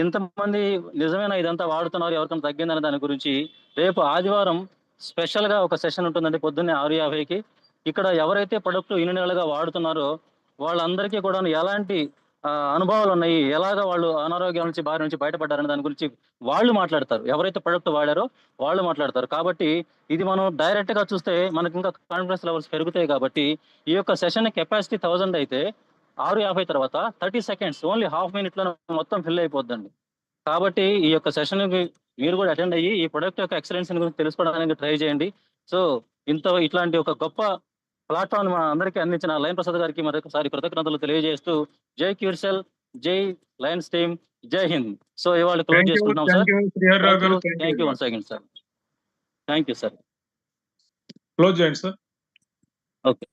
ఎంతమంది నిజమైన ఇదంతా వాడుతున్నారు, ఎవరికైనా తగ్గిందనే దాని గురించి రేపు ఆదివారం స్పెషల్ గా ఒక సెషన్ ఉంటుందండి పొద్దున్నే 6:50కి. ఇక్కడ ఎవరైతే ప్రొడక్ట్ ఇన్ని నెలలుగా వాడుతున్నారో వాళ్ళందరికీ కూడా ఎలాంటి అనుభవాలు ఉన్నాయి, ఎలాగా వాళ్ళు అనారోగ్యం నుంచి బారి నుంచి బయటపడ్డారనే దాని గురించి వాళ్ళు మాట్లాడతారు. ఎవరైతే ప్రొడక్ట్ వాడారో వాళ్ళు మాట్లాడతారు. కాబట్టి ఇది మనం డైరెక్ట్ గా చూస్తే మనకి ఇంకా కాన్ఫిడెన్స్ లెవెల్స్ పెరుగుతాయి. కాబట్టి ఈ యొక్క సెషన్ కెపాసిటీ 1000 అయితే 6:50 తర్వాత 30 సెకండ్స్, ఓన్లీ హాఫ్ మినిట్ లో మొత్తం ఫిల్ అయిపోద్దండి. కాబట్టి ఈ యొక్క సెషన్ మీరు కూడా అటెండ్ అయ్యి ఈ ప్రొడక్ట్ యొక్క ఎక్సలెన్స్ గురించి తెలుసుకోవడానికి ట్రై చేయండి. సో ఇట్లాంటి ఒక గొప్ప ప్లాట్ఫామ్ మా అందరికీ అందించిన లయన్ ప్రసాద్ గారికి మరొకసారి కృతజ్ఞతలు తెలియజేస్తూ, జై క్యూర్సెల్, జై లయన్స్ టీమ్, జై హింద్. సో ఇవాళ క్లోజ్ చేసుకుంటున్నాం sir. Thank you once again sir. Thank you sir. Close చేయండి సార్. ఓకే.